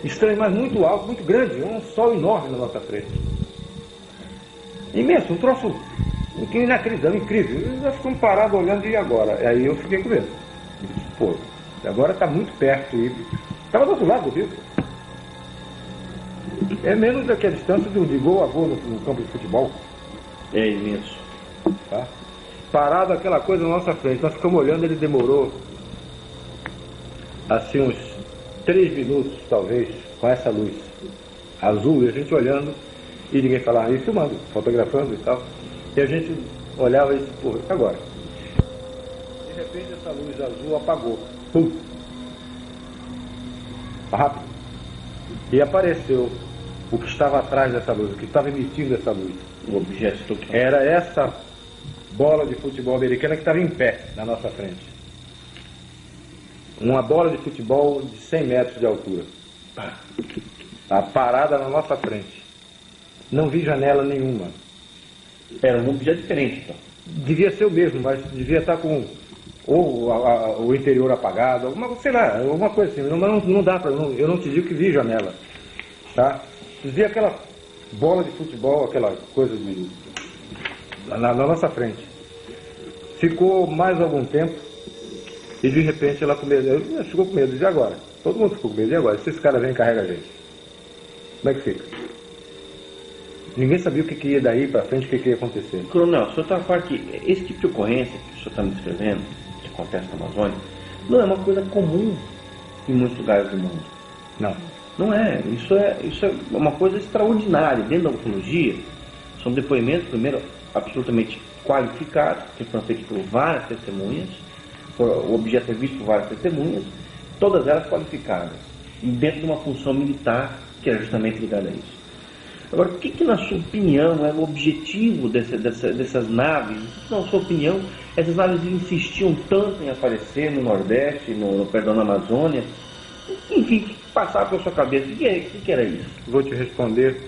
estranho, mas muito alto, muito grande, um sol enorme na nossa frente. Imenso, um troço inacreditável, incrível. Nós ficamos parados olhando, e agora? Aí eu fiquei com medo. Pô, agora está muito perto. Estava do outro lado do rio. É menos do que a distância de gol a gol no campo de futebol. É imenso. Tá? Parado aquela coisa na nossa frente. Nós ficamos olhando, ele demorou assim uns 3 minutos, talvez, com essa luz azul, e a gente olhando. E ninguém falava, e filmando, fotografando e tal. E a gente olhava e disse, porra, agora? De repente essa luz azul apagou. Pum! Rápido. E apareceu o que estava atrás dessa luz, o que estava emitindo essa luz. O objeto era essa bola de futebol americana que estava em pé na nossa frente. Uma bola de futebol de 100 metros de altura. Tá parada na nossa frente. Não vi janela nenhuma. Era um objeto diferente, então. Devia ser o mesmo, mas devia estar com o interior apagado, sei lá, alguma coisa assim. Não dá para, eu não te digo que vi janela, tá? Vi aquela bola de futebol, aquela coisa na nossa frente. Ficou mais algum tempo e de repente ela ficou com medo. E agora? Todo mundo ficou com medo. E agora? Se esse cara vem e carrega a gente, como é que fica? Ninguém sabia o que ia daí para frente, o que ia acontecer. Coronel, o senhor está falando que esse tipo de ocorrência que o senhor está me descrevendo, que acontece na Amazônia, não é uma coisa comum em muitos lugares do mundo. Não. Não é. Isso é uma coisa extraordinária. Dentro da ufologia, são depoimentos, primeiro, absolutamente qualificados, que foram feitos por várias testemunhas, o objeto é visto por várias testemunhas, todas elas qualificadas, e dentro de uma função militar que é justamente ligada a isso. Agora, o que na sua opinião é o objetivo dessas naves? O que na sua opinião essas naves insistiam tanto em aparecer no Nordeste, na Amazônia? Enfim, o que passava pela sua cabeça? O que era isso? Vou te responder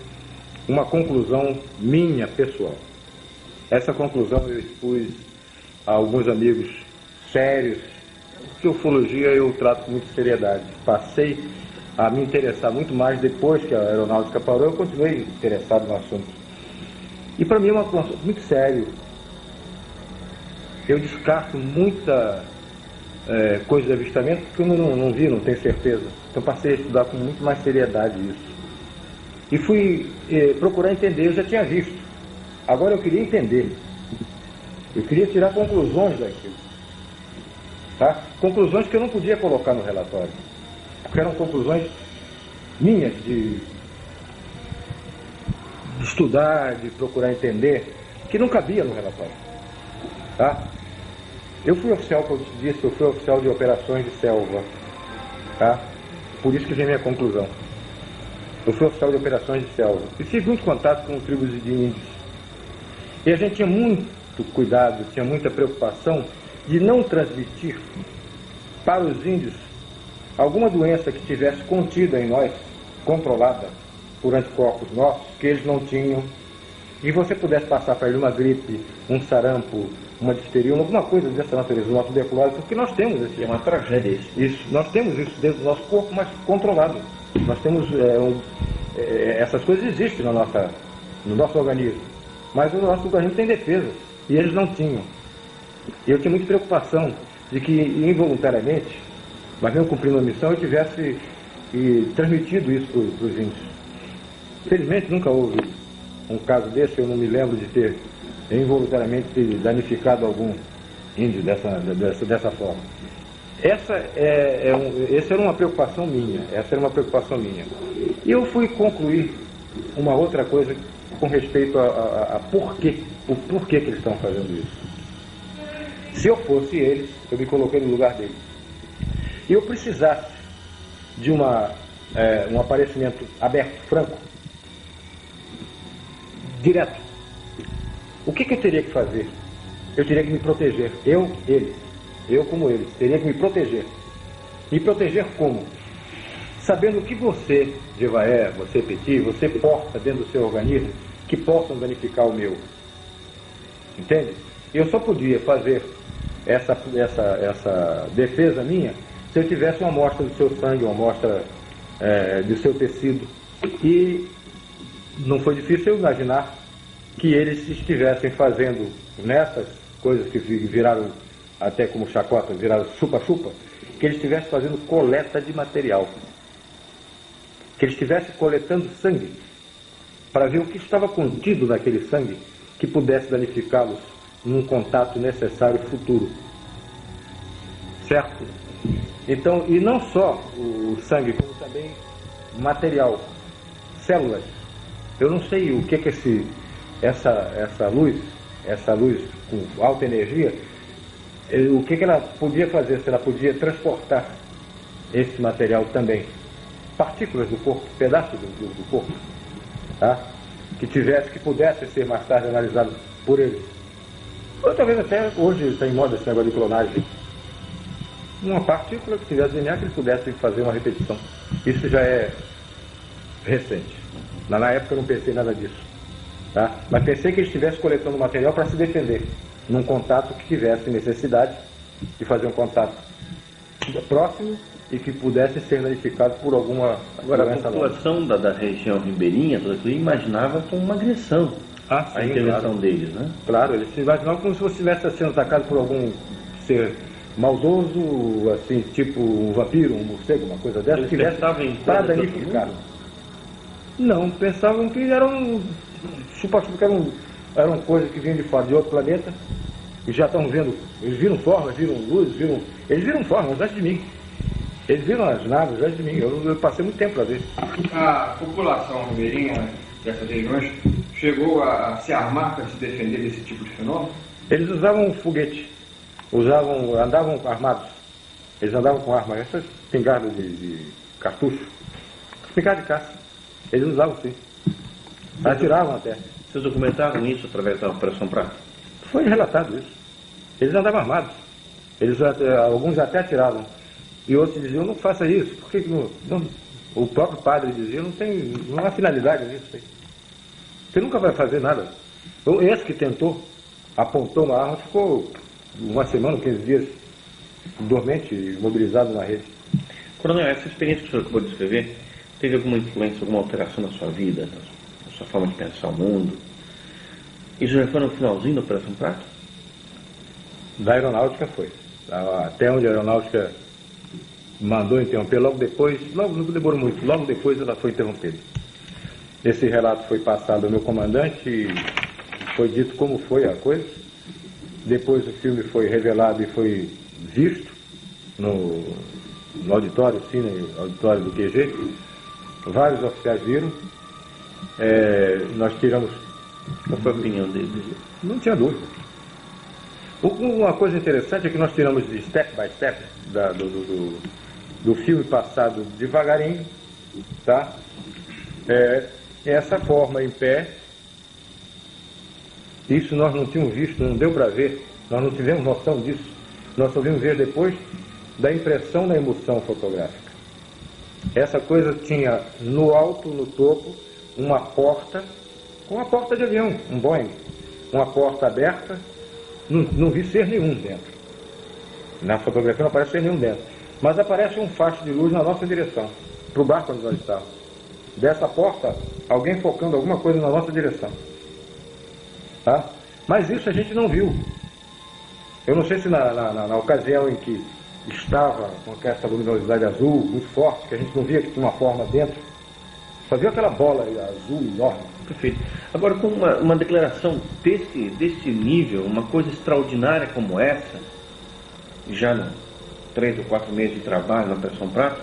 uma conclusão minha, pessoal. Essa conclusão eu expus a alguns amigos sérios, que ufologia eu trato com muita seriedade. Passei a me interessar muito mais depois que a aeronáutica parou, eu continuei interessado no assunto. E para mim é um assunto muito sério. Eu descarto muita coisa de avistamento que eu não vi, não tenho certeza. Então passei a estudar com muito mais seriedade isso. E fui procurar entender, eu já tinha visto. Agora eu queria entender. Eu queria tirar conclusões daquilo. Tá? Conclusões que eu não podia colocar no relatório. Porque eram conclusões minhas de estudar, de procurar entender, que não cabia no relatório. Tá? Eu fui oficial, como eu te disse, eu fui oficial de operações de selva. Tá? Por isso que vem minha conclusão. Eu fui oficial de operações de selva. E tive muito contato com tribos de índios. E a gente tinha muito cuidado, tinha muita preocupação de não transmitir para os índios alguma doença que tivesse contida em nós, controlada por anticorpos nossos, que eles não tinham, e você pudesse passar para ele uma gripe, um sarampo, uma difteria, alguma coisa dessa natureza, uma tuberculose, porque nós temos esse... É uma tragédia isso. Nós temos isso dentro do nosso corpo, mas controlado. Nós temos... essas coisas existem no nosso organismo, mas o nosso organismo tem defesa, e eles não tinham. E eu tinha muita preocupação de que, involuntariamente, mas mesmo cumprindo a missão, eu tivesse transmitido isso para os índios. Felizmente nunca houve um caso desse, eu não me lembro de ter involuntariamente danificado algum índio dessa forma. Essa era uma preocupação minha, E eu fui concluir uma outra coisa com respeito a o porquê que eles estão fazendo isso. Se eu fosse eles, eu me coloquei no lugar deles. E eu precisasse de um aparecimento aberto, franco, direto. O que eu teria que fazer? Eu teria que me proteger. Eu como eles, teria que me proteger. Me proteger como? Sabendo que você, Jevaé, você, Petit, você porta dentro do seu organismo que possam danificar o meu. Entende? Eu só podia fazer essa defesa minha se eu tivesse uma amostra do seu sangue, uma amostra do seu tecido. E não foi difícil eu imaginar que eles estivessem fazendo nessas coisas que viraram até como chacota, viraram chupa-chupa, que eles estivessem fazendo coleta de material. Que eles estivessem coletando sangue para ver o que estava contido naquele sangue que pudesse danificá-los num contato necessário futuro. Certo? Então, e não só o sangue, como também material, células. Eu não sei o que essa luz com alta energia, o que ela podia fazer, se ela podia transportar esse material também. Partículas do corpo, pedaços do corpo, tá? Que pudesse ser mais tarde analisado por eles. Ou talvez até hoje está em moda esse negócio de clonagem. Uma partícula que tivesse DNA que eles pudessem fazer uma repetição. Isso já é recente. Na época eu não pensei nada disso. Tá? Mas pensei que eles estivessem coletando material para se defender, num contato que tivesse necessidade de fazer um contato próximo e que pudesse ser danificado por alguma Agora, doença. A população da região ribeirinha, toda aquilo, imaginava como uma agressão. a intervenção deles, né? Claro, eles se imaginavam como se você estivesse sendo atacado por algum ser maldoso, assim, tipo um vampiro, um morcego, uma coisa dessa, Eles que tivesse pensavam em para coisas do danificar. mundo? Não, pensavam que eram chupa-chupa, que eram coisas que vinham de fora, de outro planeta, e já estão vendo, eles viram formas, viram luz, eles viram formas antes de mim. Eles viram as naves antes de mim, eu passei muito tempo para ver. A população ribeirinha dessas regiões chegou a se armar para se defender desse tipo de fenômeno? Eles usavam foguete, andavam armados, eles andavam com arma, essas espingardas de cartucho, espingarda de caça, eles usavam sim, atiravam até. Vocês documentaram isso através da Operação Prato? Foi relatado isso. Eles andavam armados, alguns até atiravam, e outros diziam, não faça isso, porque o próprio padre dizia, não há finalidade nisso aí. Você nunca vai fazer nada. Então, esse que tentou, apontou uma arma, ficou uma semana, 15 dias, dormente, imobilizado na rede. Coronel, essa experiência que o senhor acabou de descrever, teve alguma influência, alguma alteração na sua vida, na sua forma de pensar o mundo? Isso já foi no finalzinho da Operação Prato? Da aeronáutica foi. Até onde a aeronáutica mandou interromper, logo depois, não demorou muito, logo depois ela foi interrompida. Esse relato foi passado ao meu comandante e foi dito como foi a coisa. Depois o filme foi revelado e foi visto no auditório, cine, auditório do QG. Vários oficiais viram. Nós tiramos... Qual foi a opinião deles? Não tinha dúvida. Uma coisa interessante é que nós tiramos de step by step do filme passado devagarinho, tá? Essa forma em pé, isso nós não tínhamos visto, não deu para ver, nós não tivemos noção disso. Nós só vimos ver depois da impressão da emoção fotográfica. Essa coisa tinha no alto, no topo, uma porta de avião, um Boeing, uma porta aberta, não vi ser nenhum dentro. Na fotografia não aparece ser nenhum dentro, mas aparece um facho de luz na nossa direção, para o barco onde nós estávamos. Dessa porta, alguém focando alguma coisa na nossa direção. Tá? Mas isso a gente não viu. Eu não sei se na ocasião em que estava com essa luminosidade azul muito forte, que a gente não via que tinha uma forma dentro, só viu aquela bola azul enorme. Perfeito. Agora, com uma declaração desse nível, uma coisa extraordinária como essa, já no 3 ou 4 meses de trabalho na Operação Prato,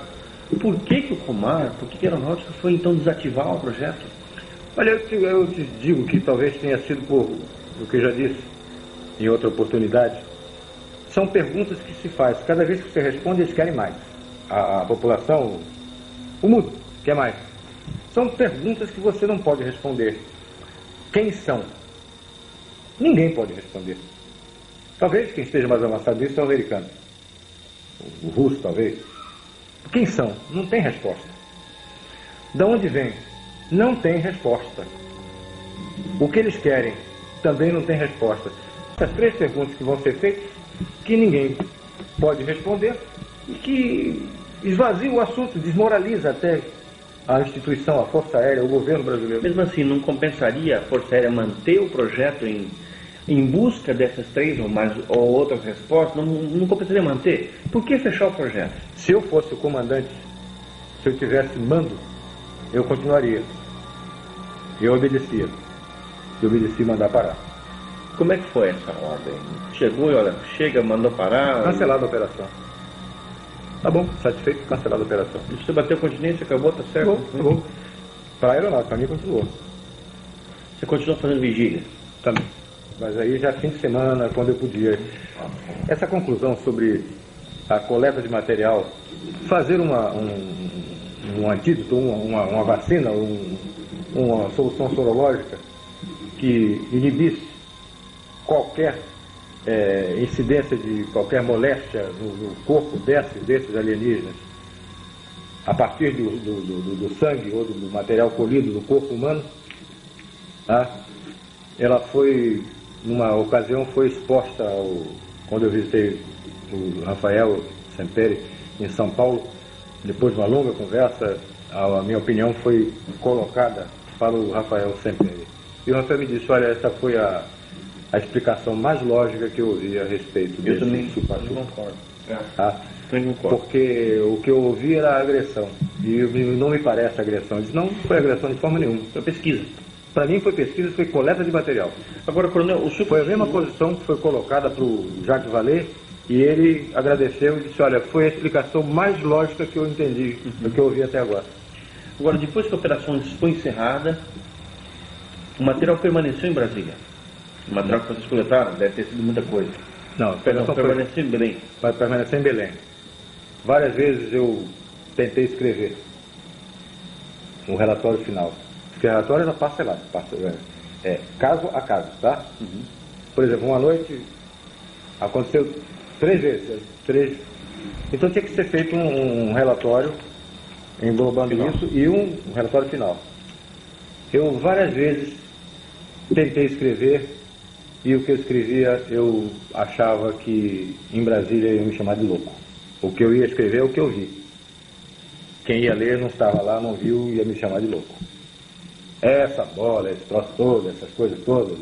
por que o Comar, por que a Aeronáutica foi então desativar o projeto? Olha, eu te digo que talvez tenha sido por o que eu já disse em outra oportunidade. São perguntas que se faz. Cada vez que você responde, eles querem mais. A população, o mundo, quer mais. São perguntas que você não pode responder. Quem são? Ninguém pode responder. Talvez quem esteja mais avançado nisso é o americano. O russo, talvez. Quem são? Não tem resposta. De onde vem? Não tem resposta. O que eles querem? Também não tem resposta. Essas 3 perguntas que vão ser feitas, que ninguém pode responder e que esvazia o assunto, desmoraliza até a instituição, a Força Aérea, o governo brasileiro. Mesmo assim, não compensaria a Força Aérea manter o projeto em busca dessas 3 ou outras respostas? Não compensaria manter? Por que fechar o projeto? Se eu fosse o comandante, se eu tivesse mando, eu continuaria. Eu obedecia. Eu obedeci mandar parar. Como é que foi essa ordem? Chegou e olha, mandou parar? Cancelada a operação. Tá bom, satisfeito, cancelada a operação. E você bateu continência, acabou, tá certo? Tá bom. Para a aeronáutica, para mim continuou. Você continuou fazendo vigília? Também. Mas aí já fim de semana, quando eu podia. Essa conclusão sobre a coleta de material, fazer um antídoto, uma vacina, uma solução sorológica que inibisse qualquer incidência de qualquer moléstia no corpo desses alienígenas, a partir do sangue ou do material colhido do corpo humano, tá? Ela foi, numa ocasião, foi exposta quando eu visitei o Rafael Semperi em São Paulo. Depois de uma longa conversa, a minha opinião foi colocada para o Rafael Semperi. E o Rafael me disse, olha, essa foi a explicação mais lógica que eu ouvi a respeito Eu desse também chupa-chupa. concordo. Tá? Também concordo. Porque o que eu ouvi era agressão. E não me parece agressão. Ele disse, não foi agressão de forma nenhuma. Foi pesquisa. Para mim foi pesquisa, foi coleta de material. Agora, coronel, o senhor... Foi a mesma posição que foi colocada para o Jacques Vallée, e ele agradeceu e disse, olha, foi a explicação mais lógica que eu entendi, do que eu ouvi até agora. Agora, depois que a operação foi encerrada, o material permaneceu em Brasília. O material que vocês coletaram deve ter sido muita coisa. Não, a operação permaneceu em Belém. vai permanecer em Belém. Várias vezes eu tentei escrever um relatório final. Porque o relatório era parcelado, caso a caso, tá? Por exemplo, uma noite aconteceu 3 vezes. Então tinha que ser feito um relatório englobando Final. isso e um relatório final. Eu várias vezes tentei escrever e o que eu escrevia eu achava que em Brasília iam me chamar de louco. O que eu ia escrever é o que eu vi. Quem ia ler não estava lá, não viu, ia me chamar de louco. Essa bola, esse troço todo, essas coisas todas,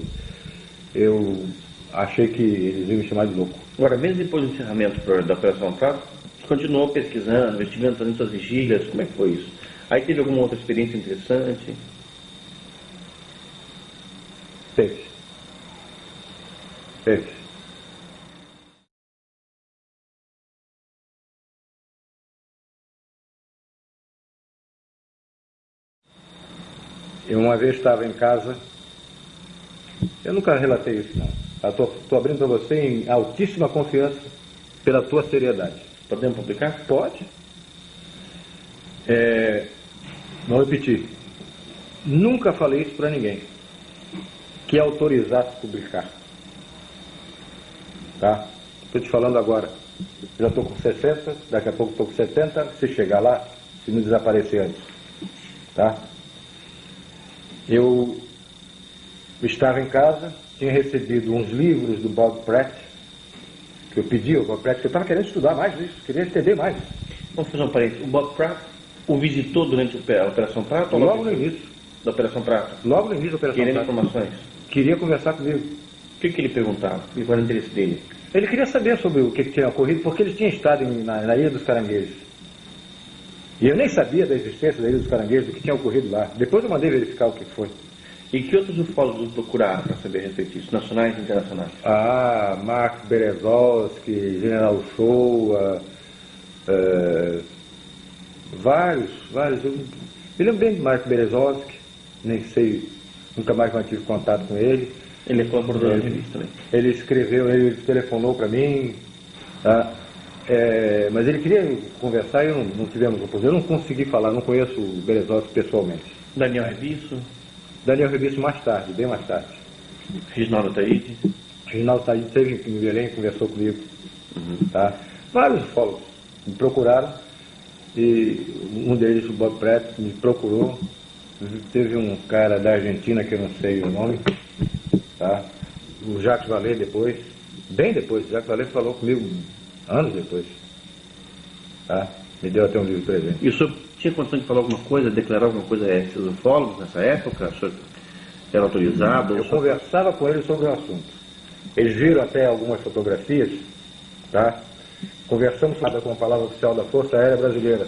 eu achei que eles iam me chamar de louco. Agora, mesmo depois do encerramento da Operação Prato, você continuou pesquisando, investigando, fazendo suas vigílias, como é que foi isso? Aí teve alguma outra experiência interessante? Teve. Eu uma vez estava em casa, eu nunca relatei isso não. Estou abrindo para você em altíssima confiança pela tua seriedade. Podemos publicar? Pode. Vou repetir. Nunca falei isso para ninguém que autorizasse publicar. Tá? Estou te falando agora. Já estou com 60, daqui a pouco estou com 70. Se chegar lá, se não desaparecer antes. Tá? Eu estava em casa, tinha recebido uns livros do Bob Pratt, que eu pedi ao Bob Pratt, que eu estava querendo estudar mais isso, queria entender mais. Vamos fazer um parênteses. O Bob Pratt o visitou durante a Operação Prato? Logo no início. Da Operação Prato? Logo no início da Operação Querendo Prato. informações? Queria conversar comigo. O que ele perguntava? E qual era o interesse dele? Ele queria saber sobre o que tinha ocorrido, porque ele tinha estado na Ilha dos Caranguejos. E eu nem sabia da existência da Ilha dos Caranguejos, do que tinha ocorrido lá. Depois eu mandei verificar o que foi. E que outros ufólogos procuraram para saber a respeito disso, nacionais e internacionais? Mark Berezovsky, General Shoa, vários. Eu me lembro bem de Mark Berezovsky, nem sei, nunca mais mantive contato com ele. Ele é colaborador da revista também. Ele escreveu, ele telefonou para mim, tá? Mas ele queria conversar e não tivemos oposição. Eu não consegui falar, não conheço o Berezovsky pessoalmente. Daniel Rebisso? Daniel Rebisso mais tarde, bem mais tarde. Reginaldo Taíde? Reginaldo Taíde esteve em Belém, conversou comigo. Tá? Vários ufólogos me procuraram e um deles, o Bob Pratt, me procurou. Teve um cara da Argentina que eu não sei o nome, tá? O Jacques Vallée depois, bem depois, o Jacques Vallée falou comigo anos depois, tá? Me deu até um livro presente. E o senhor tinha condição de falar alguma coisa, declarar alguma coisa a esses ufólogos nessa época? O senhor era autorizado? Eu conversava com eles sobre o assunto. Eles viram até algumas fotografias, tá? Conversamos com a palavra oficial da Força Aérea Brasileira,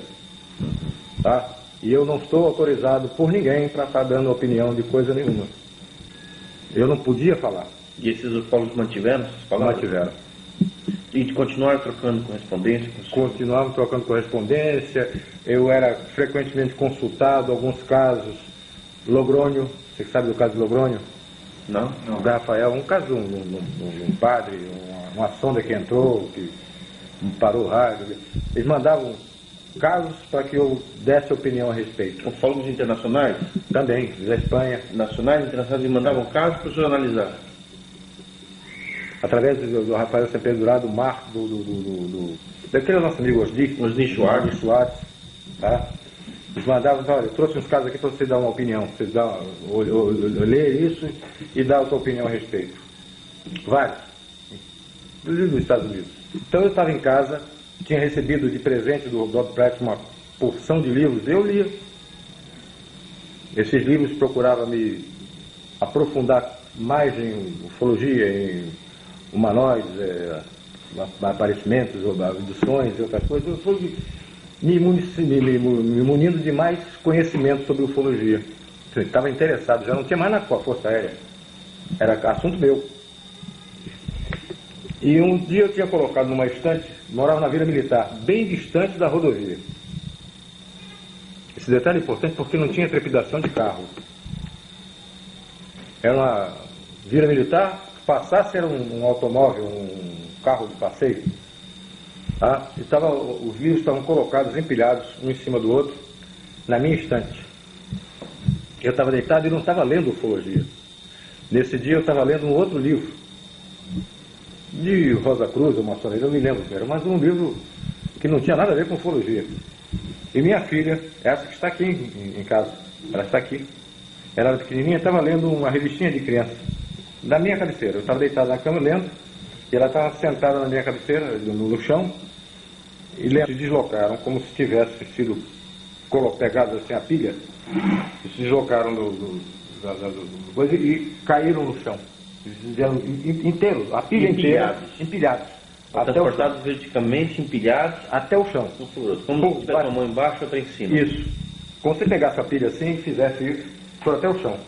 tá? E eu não estou autorizado por ninguém para estar dando opinião de coisa nenhuma. Eu não podia falar. E esses ufólogos mantiveram essas palavras? Mantiveram. E continuaram trocando correspondência? Continuavam trocando correspondência. Eu era frequentemente consultado, alguns casos. Logrônio, você sabe do caso de Logrônio? Não? O Rafael, um caso de um padre, uma sonda que entrou, que parou o rádio. Eles mandavam casos para que eu desse opinião a respeito. Ufólogos internacionais? Também, da Espanha. Nacionais e internacionais, e mandavam casos para o senhor analisar? Através do Rafael Sependurado, do Marco, daquele nosso amigo Osni Schwartz, tá? Eles mandavam, olha, eu trouxe uns casos aqui para você dar uma opinião, você ler isso e dar a sua opinião a respeito. Vários, inclusive dos Estados Unidos. Então eu estava em casa, tinha recebido de presente do Bob Pratt uma porção de livros, eu lia. Esses livros procuravam me aprofundar mais em ufologia, em humanoides, aparecimentos, ou abduções e outras coisas. Eu fui me munindo de mais conhecimento sobre ufologia. Estava interessado, já não tinha mais na Força Aérea. Era assunto meu. E um dia eu tinha colocado numa estante, morava na Vila Militar, bem distante da rodovia. Esse detalhe é importante porque não tinha trepidação de carro. Era uma Vila Militar, passasse era um automóvel, um carro de passeio. Tá? E os livros estavam colocados, empilhados, um em cima do outro, na minha estante. Eu estava deitado e não estava lendo ufologia. Nesse dia eu estava lendo um outro livro, de Rosa Cruz ou maçonaria, eu não me lembro que era, mas um livro que não tinha nada a ver com ufologia. E minha filha, essa que está aqui em casa, ela está aqui, ela era pequenininha, estava lendo uma revistinha de criança, da minha cabeceira. Eu estava deitado na cama lendo, e ela estava sentada na minha cabeceira, no chão, e se deslocaram, como se tivesse sido pegados assim a pilha, e se deslocaram e caíram no chão. Inteiros, a pilha inteira, empilhados. Transportados verticalmente, empilhados até o chão. Como se tivesse uma mão embaixo e outra em cima. Isso. Como se pegasse a pilha assim e fizesse isso, foi até o chão.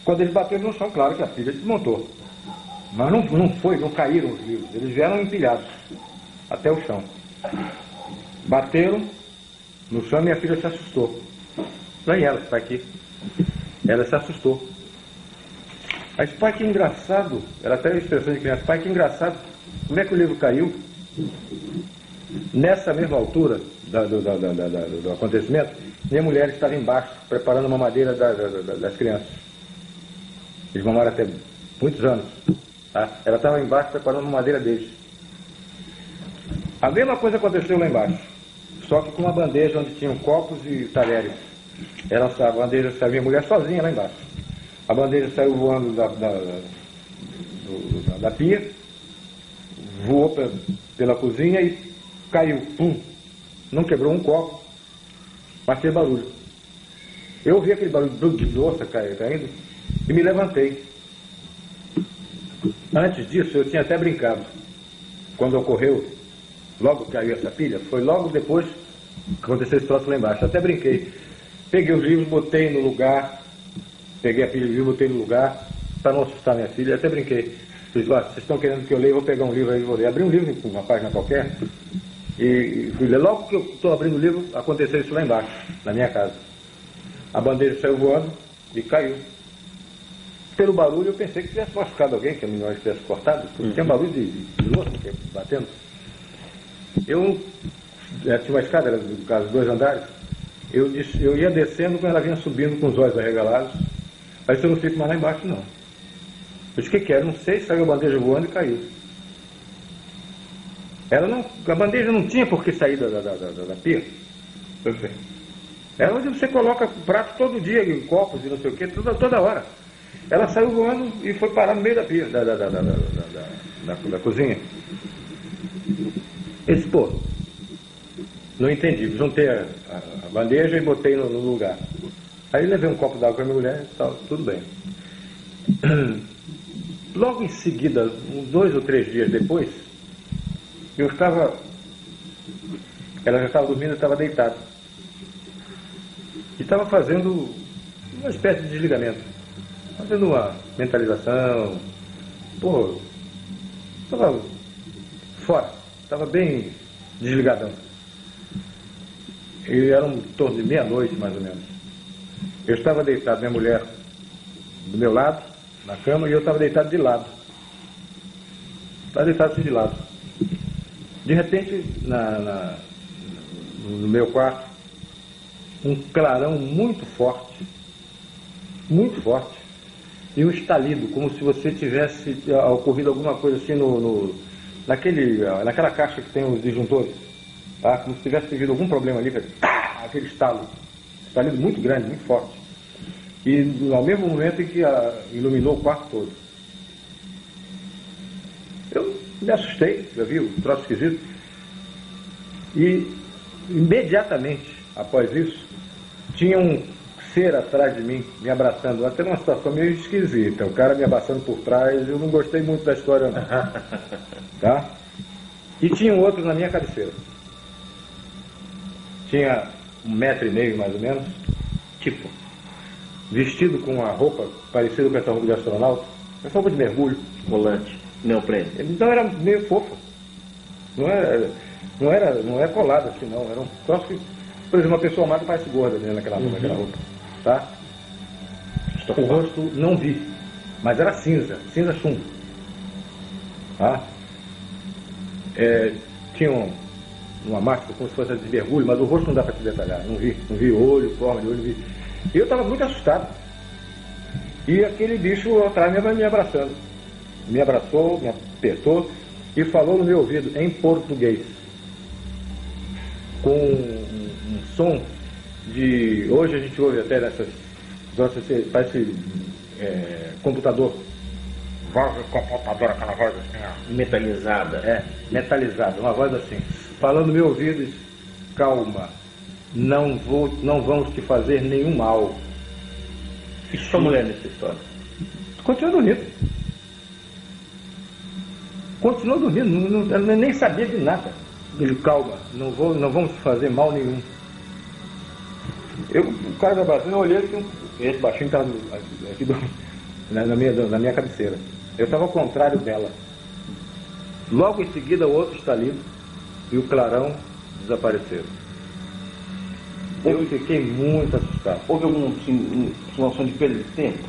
Quando eles bateram no chão, claro que a pilha desmontou. Mas não caíram os livros, eles vieram empilhados até o chão. Bateram no chão e minha filha se assustou. Daí ela que está aqui. Ela se assustou. Mas, pai, que engraçado. Ela até a expressão de criança, pai, que engraçado. Como é que o livro caiu? Nessa mesma altura do acontecimento, minha mulher estava embaixo, preparando uma madeira das crianças. Eles mamaram até muitos anos. Tá? Ela estava embaixo preparando uma madeira deles. A mesma coisa aconteceu lá embaixo, só que com uma bandeja onde tinham copos e talheres. A bandeja saiu, minha mulher sozinha lá embaixo. A bandeja saiu voando da pia, voou pela cozinha e caiu. Pum! Não quebrou um copo, mas fez barulho. Eu ouvi aquele barulho de louça caindo e me levantei. Antes disso, eu tinha até brincado. Quando ocorreu, logo que caiu essa pilha, foi logo depois que aconteceu esse troço lá embaixo. Eu até brinquei. Peguei os livros, botei no lugar, peguei a pilha de livro, botei no lugar, para não assustar minha filha. Eu até brinquei. Falei, vocês estão querendo que eu leia, eu vou pegar um livro aí e vou ler. Abri um livro com uma página qualquer e fui ler. Logo que eu estou abrindo o livro, aconteceu isso lá embaixo, na minha casa. A bandeja saiu voando e caiu. Pelo barulho, eu pensei que tivesse machucado alguém, que a minha tivesse cortado, porque tinha barulho de louça batendo. Eu tinha uma escada, era no caso, 2 andares. Eu ia descendo quando ela vinha subindo com os olhos arregalados. Aí eu não fico mais lá embaixo, não. Eu disse, o que era? Não sei, saiu a bandeja voando e caiu. A bandeja não tinha por que sair da pia. É onde você coloca prato todo dia, em copos e não sei o que, toda hora. Ela saiu voando e foi parar no meio da pia, da cozinha. Eu disse, pô, não entendi. Juntei a bandeja e botei no lugar. Aí levei um copo d'água com a minha mulher e tal, tudo bem. Logo em seguida, uns 2 ou 3 dias depois, ela já estava dormindo, eu estava deitado. E estava fazendo uma espécie de desligamento. Fazendo uma mentalização. Pô, estava fora, estava bem desligadão. E era em torno de meia-noite, mais ou menos. Eu estava deitado, minha mulher do meu lado, na cama, e eu estava deitado de lado. Estava deitado assim de lado. De repente, no meu quarto, um clarão muito forte, e um estalido, como se você tivesse ocorrido alguma coisa assim naquela caixa que tem os disjuntores, tá? Como se tivesse tido algum problema ali, aquele estalido muito grande, muito forte. E ao mesmo momento em que iluminou o quarto todo. Eu me assustei, já vi o troço esquisito. E imediatamente após isso, tinha um cera atrás de mim, me abraçando. Até uma situação meio esquisita. O cara me abraçando por trás, eu não gostei muito da história, não. Tá? E tinha um outro na minha cabeceira. Tinha 1,5 m mais ou menos, tipo, vestido com uma roupa parecida com essa roupa de astronauta, essa roupa de mergulho. Volante, neoprene. Então era meio fofo. Não é colado assim, não. Era um troço que, por exemplo, uma pessoa amada parece gorda dentro daquela roupa. Tá? O rosto não vi, mas era cinza chumbo. Tá? Tinha uma máscara como se fosse de mergulho, mas o rosto não dá para te detalhar. Não vi olho, forma de olho, não vi. E eu estava muito assustado. E aquele bicho atrás me abraçando. Me abraçou, me apertou e falou no meu ouvido em português, com um som de... Hoje a gente ouve até nessas... Parece computador. Voz de computador, aquela voz assim, Metalizada. Metalizada, uma voz assim, falando no meu ouvido, disse, calma, não vamos te fazer nenhum mal. E sua mulher nessa história? Continua dormindo. Ela nem sabia de nada. Ele, calma, não vamos te fazer mal nenhum. O cara da Brasília, eu olhei assim, esse baixinho estava aqui na minha cabeceira. Eu estava ao contrário dela. Logo em seguida, o outro estalido e o clarão desapareceram. Eu fiquei muito assustado. Houve alguma situação de perda de tempo?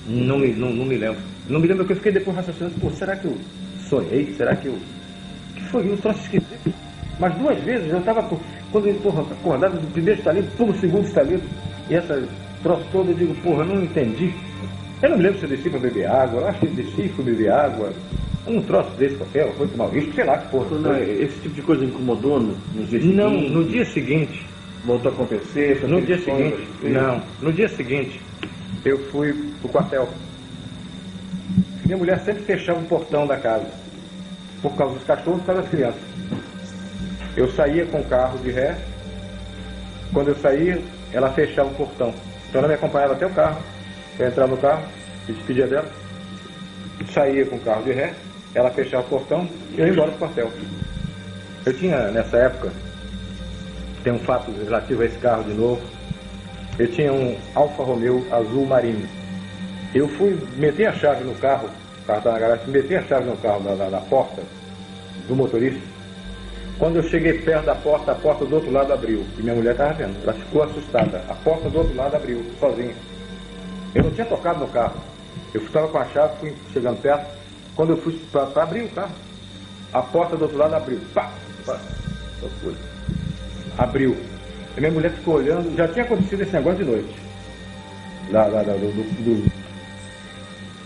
Não me lembro. Não me lembro porque eu fiquei depois raciocinando. Pô, será que eu sonhei? Será que eu... que foi? Um troço esquisito. Mas 2 vezes eu estava... Quando ele acordado do primeiro estalido, pulo o segundo estalido. E essa troço todo, eu digo, porra, eu não entendi. Eu não me lembro se eu desci para beber água. Eu acho que eu desci e fui beber água. Um troço desse qualquer, foi tomar risco, sei lá que porra. Não, esse tipo de coisa incomodou nos dias seguintes? Não, no dia seguinte... Voltou a acontecer? No dia seguinte, não. No dia seguinte, eu fui pro quartel. Minha mulher sempre fechava o portão da casa. Por causa dos cachorros, por causa das crianças. Eu saía com o carro de ré. Quando eu saía, ela fechava o portão. Então ela me acompanhava até o carro. Eu entrava no carro, me despedia dela. Saía com o carro de ré. Ela fechava o portão e eu ia embora pro quartel. Eu tinha, nessa época... Tem um fato relativo a esse carro de novo. Eu tinha um Alfa Romeo azul marinho. Eu fui meter a chave no carro, o carro estava na garagem, meti a chave no carro, na porta do motorista. Quando eu cheguei perto da porta, a porta do outro lado abriu. E minha mulher estava vendo, ela ficou assustada. A porta do outro lado abriu, sozinha. Eu não tinha tocado no carro. Eu estava com a chave, fui chegando perto. Quando eu fui para abrir o carro, a porta do outro lado abriu. Pá! Só foi. Abriu. E minha mulher ficou olhando, já tinha acontecido esse negócio de noite.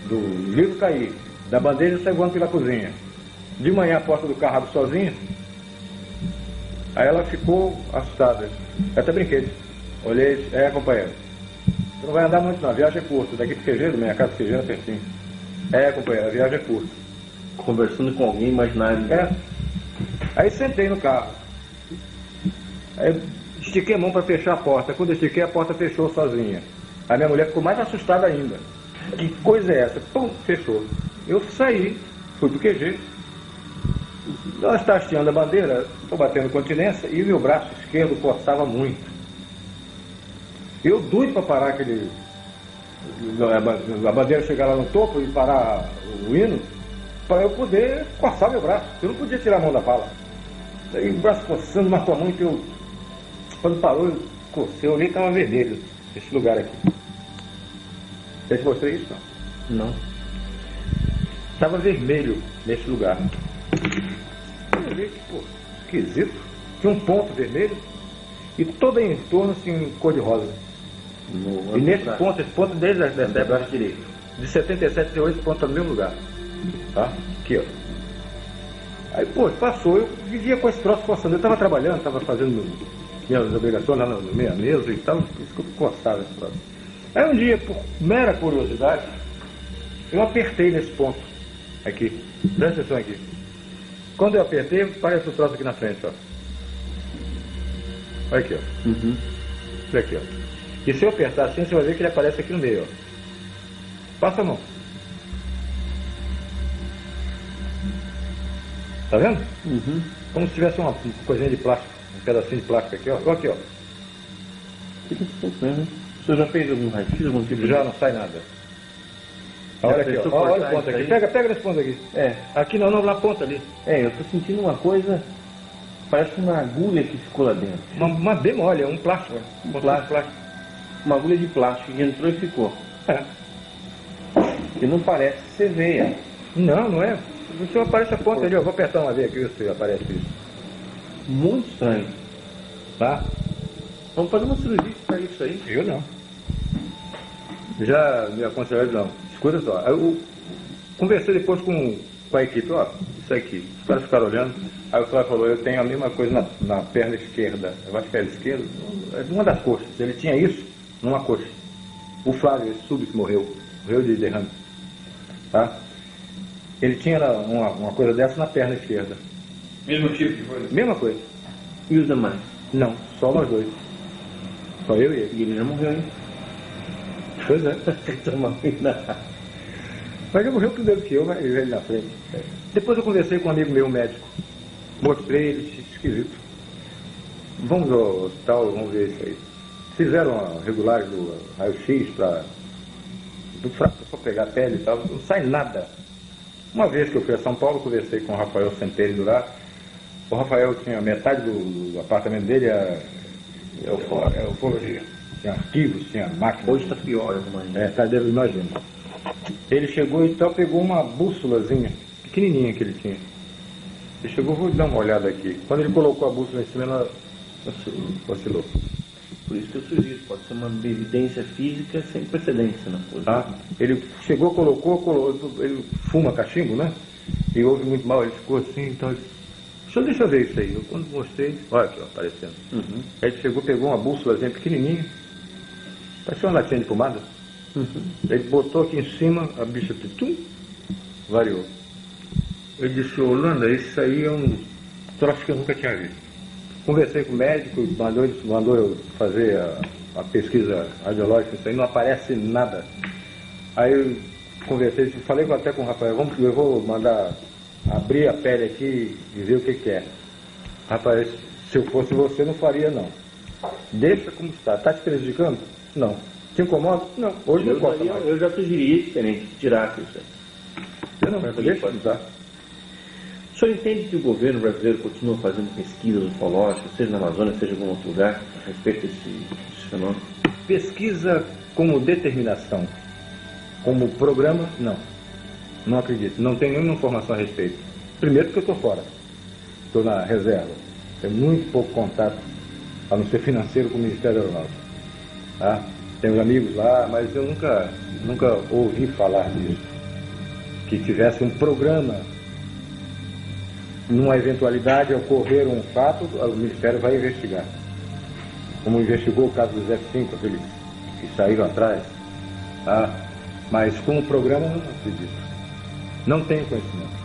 Do livro cair, da bandeja sair voando pela cozinha. De manhã a porta do carro abre sozinha. Aí ela ficou assustada. Eu até brinquei. Olhei, companheiro, você não vai andar muito não, a viagem é curta. Daqui pro Quejeiro, minha casa Quejeiro é pertinho. Companheiro, a viagem é curta. Conversando com alguém imaginário. Aí sentei no carro. Aí estiquei a mão para fechar a porta. Quando eu estiquei, a porta fechou sozinha. A minha mulher ficou mais assustada ainda. Que coisa é essa? Pum, fechou. Eu saí, fui pro QG. Nós está hasteando a bandeira, estou batendo continência e o meu braço esquerdo forçava muito. Eu doido para parar aquele... a bandeira chegar lá no topo e parar o hino, para eu poder coçar meu braço. Eu não podia tirar a mão da bala. Aí o braço coçando, marcou muito, eu... Quando parou, eu cocei, eu olhei e estava vermelho, esse lugar aqui. Eu te mostrei isso, não? Não. Estava vermelho nesse lugar. Eu olhei, pô, esquisito. Tinha um ponto vermelho e todo em torno, assim, cor de rosa. E nesse ponto, esse ponto desde essa época direito, de 77, 78, esse ponto está no mesmo lugar. Tá? Aqui, ó. Aí, pô, passou, eu vivia com esse troço coçando. Eu estava trabalhando, estava fazendo minhas obrigações lá na minha mesa e tal, isso que eu coçava esse troço. Aí um dia, por mera curiosidade, eu apertei nesse ponto, aqui, presta atenção aqui. Quando eu apertei, parece o troço aqui na frente, ó. Olha aqui, ó. Uhum. Olha aqui, ó. E se eu apertar assim, você vai ver que ele aparece aqui no meio, ó. Passa a mão. Tá vendo? Uhum. Como se tivesse uma coisinha de plástico, um pedacinho de plástico aqui, ó. Olha aqui, ó. Fica pouco, né? O senhor já fez algum raio-x, algum tipo de... Já não sai nada. Olha aqui, ó. Olha a ponta aqui. Pega nesse ponto aqui. É. Aqui não, na ponta ali. É, eu tô sentindo uma coisa, parece uma agulha que ficou lá dentro. Uma bem mole, é um plástico. Um plástico. Uma agulha de plástico que entrou e ficou. É. Que não parece ser veia. Não, não é. O senhor aparece a ponta ali, ó. Vou apertar uma vez aqui, ver se aparece isso. Muito estranho. Tá? Vamos fazer uma cirurgia para isso aí. Eu não. Já me aconselharam, não. Escuta só. Eu conversei depois com a equipe, ó, isso aqui. Os caras ficaram olhando. Aí o Flávio falou, eu tenho a mesma coisa na perna esquerda. Eu acho que é a esquerda. É uma das coxas. Ele tinha isso numa coxa. O Flávio, esse súbito, morreu de derrame. Tá? Ele tinha uma coisa dessa na perna esquerda. Mesmo tipo de coisa? Mesma coisa. E os demais? Não, só nós dois. Só eu e ele. E ele já morreu, hein? Pois é. Toma cuidado. Mas ele morreu primeiro que eu, mas ele na frente. Depois eu conversei com um amigo meu, médico. Mostrei, ele disse, esquisito. Vamos ao hospital, vamos ver isso aí. Fizeram a regulagem do raio-x para só pegar a pele e tal, não sai nada. Uma vez que eu fui a São Paulo, conversei com o Rafael Semperi lá. O Rafael tinha metade do apartamento dele, é ufologia. Tinha arquivos, tinha máquina. Hoje está pior, eu imagino. Tá dentro, imagina. Ele chegou e então pegou uma bússolazinha, pequenininha que ele tinha. Ele chegou, vou dar uma olhada aqui. Quando ele colocou a bússola em cima, ela oscilou. Por isso que eu sugiro, pode ser uma evidência física sem precedência na coisa. Tá? Ele chegou, colocou, ele fuma cachimbo, né? E ouve muito mal, ele ficou assim, então ele... Deixa eu ver isso aí. Eu quando mostrei, olha aqui, ó, aparecendo. Uhum. Aí ele chegou, pegou uma bússolazinha pequenininha, parecia uma latinha de pomada. Uhum. Ele botou aqui em cima, a bicha tum, variou. Ele disse, Holanda, isso aí é um troço que eu nunca tinha visto. Conversei com o médico, mandou eu fazer a pesquisa radiológica, isso aí não aparece nada. Aí eu conversei, falei até com o Rafael, eu vou mandar abrir a pele aqui e ver o que é. Rapaz, se eu fosse você, não faria não. Deixa como está. Está te prejudicando? Não. Te incomoda? Não. Hoje não importa mais. Eu já sugeriria diferente, tirar isso aí. Eu não, deixa como está. O senhor entende que o governo brasileiro continua fazendo pesquisas ufológicas, seja na Amazônia, seja em algum outro lugar, a respeito desse fenômeno? Pesquisa como determinação, como programa, não. Não acredito. Não tenho nenhuma informação a respeito. Primeiro porque eu estou fora. Estou na reserva. Tenho muito pouco contato, a não ser financeiro, com o Ministério da Aeronáutica. Tá? Tenho amigos lá, mas eu nunca ouvi falar disso. Que tivesse um programa. Numa eventualidade, ocorrer um fato, o Ministério vai investigar. Como investigou o caso dos F-5, aqueles que saíram atrás. Tá? Mas com o programa, não acredito. Não tenho conhecimento.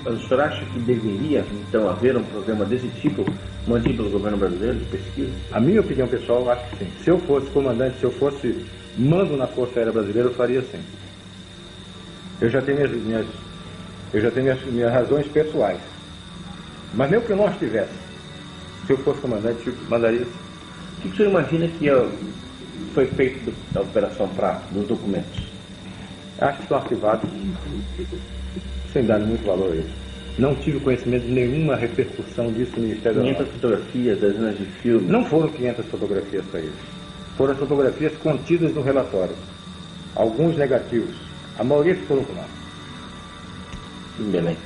Mas o senhor acha que deveria, então, haver um programa desse tipo, mantido pelo governo brasileiro, de pesquisa? A minha opinião pessoal, eu acho que sim. Se eu fosse comandante, se eu fosse mando na Força Aérea Brasileira, eu faria sim. Eu já tenho minhas razões pessoais. Mas mesmo que eu não as tivesse, se eu fosse comandante, eu mandaria sim. O que o senhor imagina que foi feito da Operação Prato, dos documentos? Acho que estão arquivados, sem dar muito valor a isso. Não tive conhecimento de nenhuma repercussão disso no Ministério da 500 fotografias, dezenas de filmes. Não foram 500 fotografias para eles. Foram as fotografias contidas no relatório. Alguns negativos. A maioria foram com lá. Em Belém.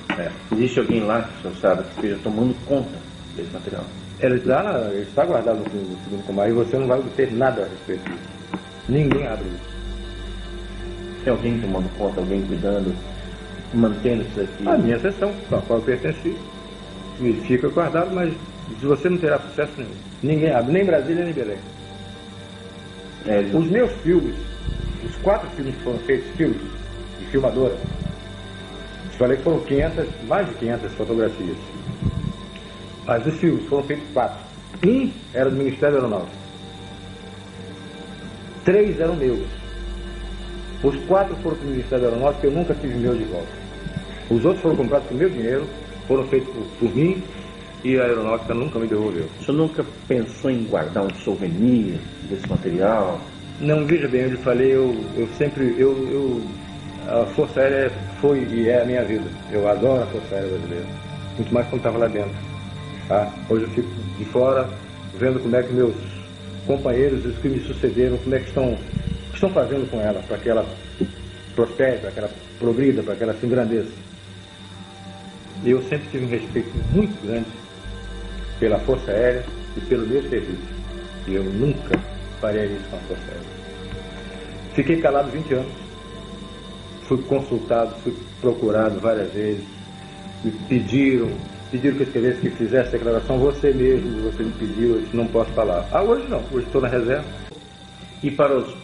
Existe alguém lá, que o senhor sabe, que esteja tomando conta desse material? Ele está guardado no segundo comando e você não vai obter nada a respeito disso. Ninguém abre isso. Tem alguém tomando conta, alguém cuidando, mantendo isso aqui? A minha seção, com a qual eu pertenci, fica guardado, mas você não terá sucesso nenhum. Ninguém abre, nem Brasília, nem Belém. Os meus filmes, os 4 filmes que foram feitos, filmes de filmadora, falei que foram mais de 500 fotografias. Mas os filmes foram feitos 4. Um era do Ministério da Aeronáutica. 3 eram meus. Os 4 foram para o Ministério da Aeronáutica, eu nunca tive meu de volta. Os outros foram comprados com meu dinheiro, foram feitos por mim, e a Aeronáutica nunca me devolveu. O senhor nunca pensou em guardar um souvenir desse material? Não, veja bem, eu lhe falei, a Força Aérea foi e é a minha vida. Eu adoro a Força Aérea Brasileira, muito mais quando estava lá dentro. Tá? Hoje eu fico de fora, vendo como é que meus companheiros, os que me sucederam, como é que estão fazendo com ela, para que ela prospere, para que ela progrida, para que ela se engrandeça. Eu sempre tive um respeito muito grande pela Força Aérea e pelo meu serviço. E eu nunca faria isso com a Força Aérea. Fiquei calado 20 anos. Fui consultado, fui procurado várias vezes. Me pediram que eu escrevesse, que fizesse declaração. Você mesmo, você me pediu, eu disse, não posso falar. Hoje não, hoje estou na reserva. E para os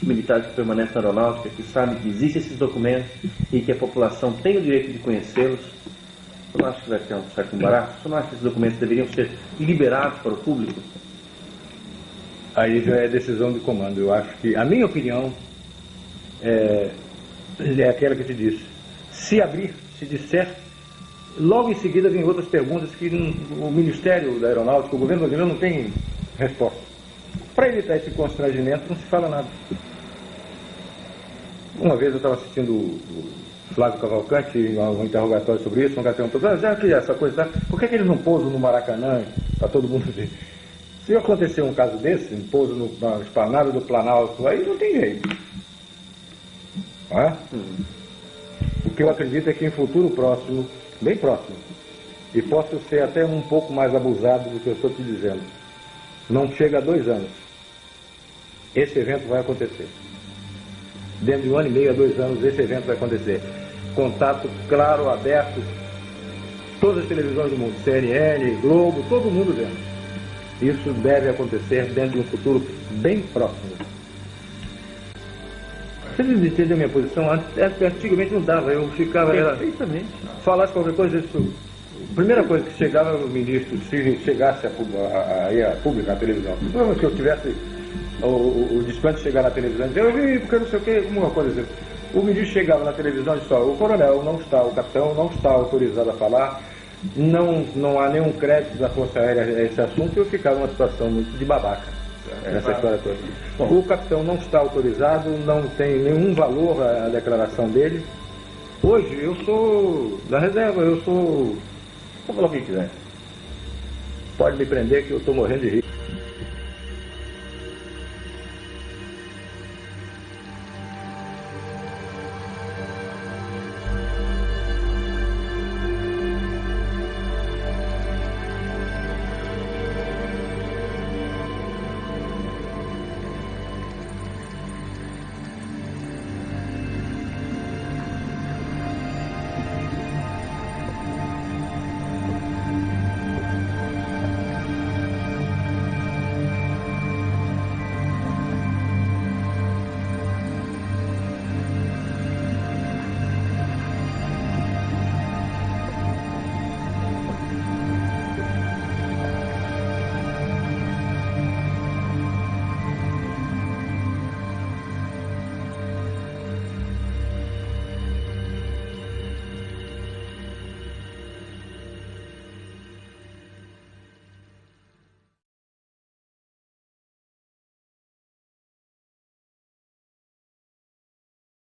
militares que permanecem na aeronáutica, que sabem que existem esses documentos e que a população tem o direito de conhecê-los, você não acha que vai ter um certo embaraço? Você não acha que esses documentos deveriam ser liberados para o público? Aí já é decisão de comando. Eu acho que, a minha opinião, é aquela que eu te disse. Se abrir, se disser, logo em seguida vem outras perguntas que o Ministério da Aeronáutica, o governo brasileiro não tem resposta. Para evitar esse constrangimento, não se fala nada. Uma vez eu estava assistindo o Flávio Cavalcante, um interrogatório sobre isso, um cara perguntou, já que essa coisa, por que eles não pousam no Maracanã, para todo mundo ver? Se acontecer um caso desse, um pouso na esplanada do Planalto, aí não tem jeito. Não é? O que eu acredito é que em futuro próximo, bem próximo, e posso ser até um pouco mais abusado do que eu estou te dizendo, não chega a 2 anos, esse evento vai acontecer. Dentro de 1 ano e meio a 2 anos, esse evento vai acontecer. Contato claro, aberto, todas as televisões do mundo, CNN, Globo, todo mundo vendo. Isso deve acontecer dentro de um futuro bem próximo. Você entendeu a minha posição? Antigamente não dava, eu ficava... Perfeitamente. Falasse qualquer coisa, isso... A primeira coisa que chegava o ministro, se chegasse a pública, a televisão, se eu tivesse o descanso de chegar na televisão e dizer, eu vi porque não sei o que, alguma coisa assim. O ministro chegava na televisão e disse, o coronel não está, o capitão não está autorizado a falar, não há nenhum crédito da Força Aérea a esse assunto, e eu ficava numa situação muito de babaca nessa história toda. Bom, o capitão não está autorizado, não tem nenhum valor a declaração dele. Hoje eu sou da reserva, eu sou... Vou falar o que quiser. Pode me prender que eu estou morrendo de rir.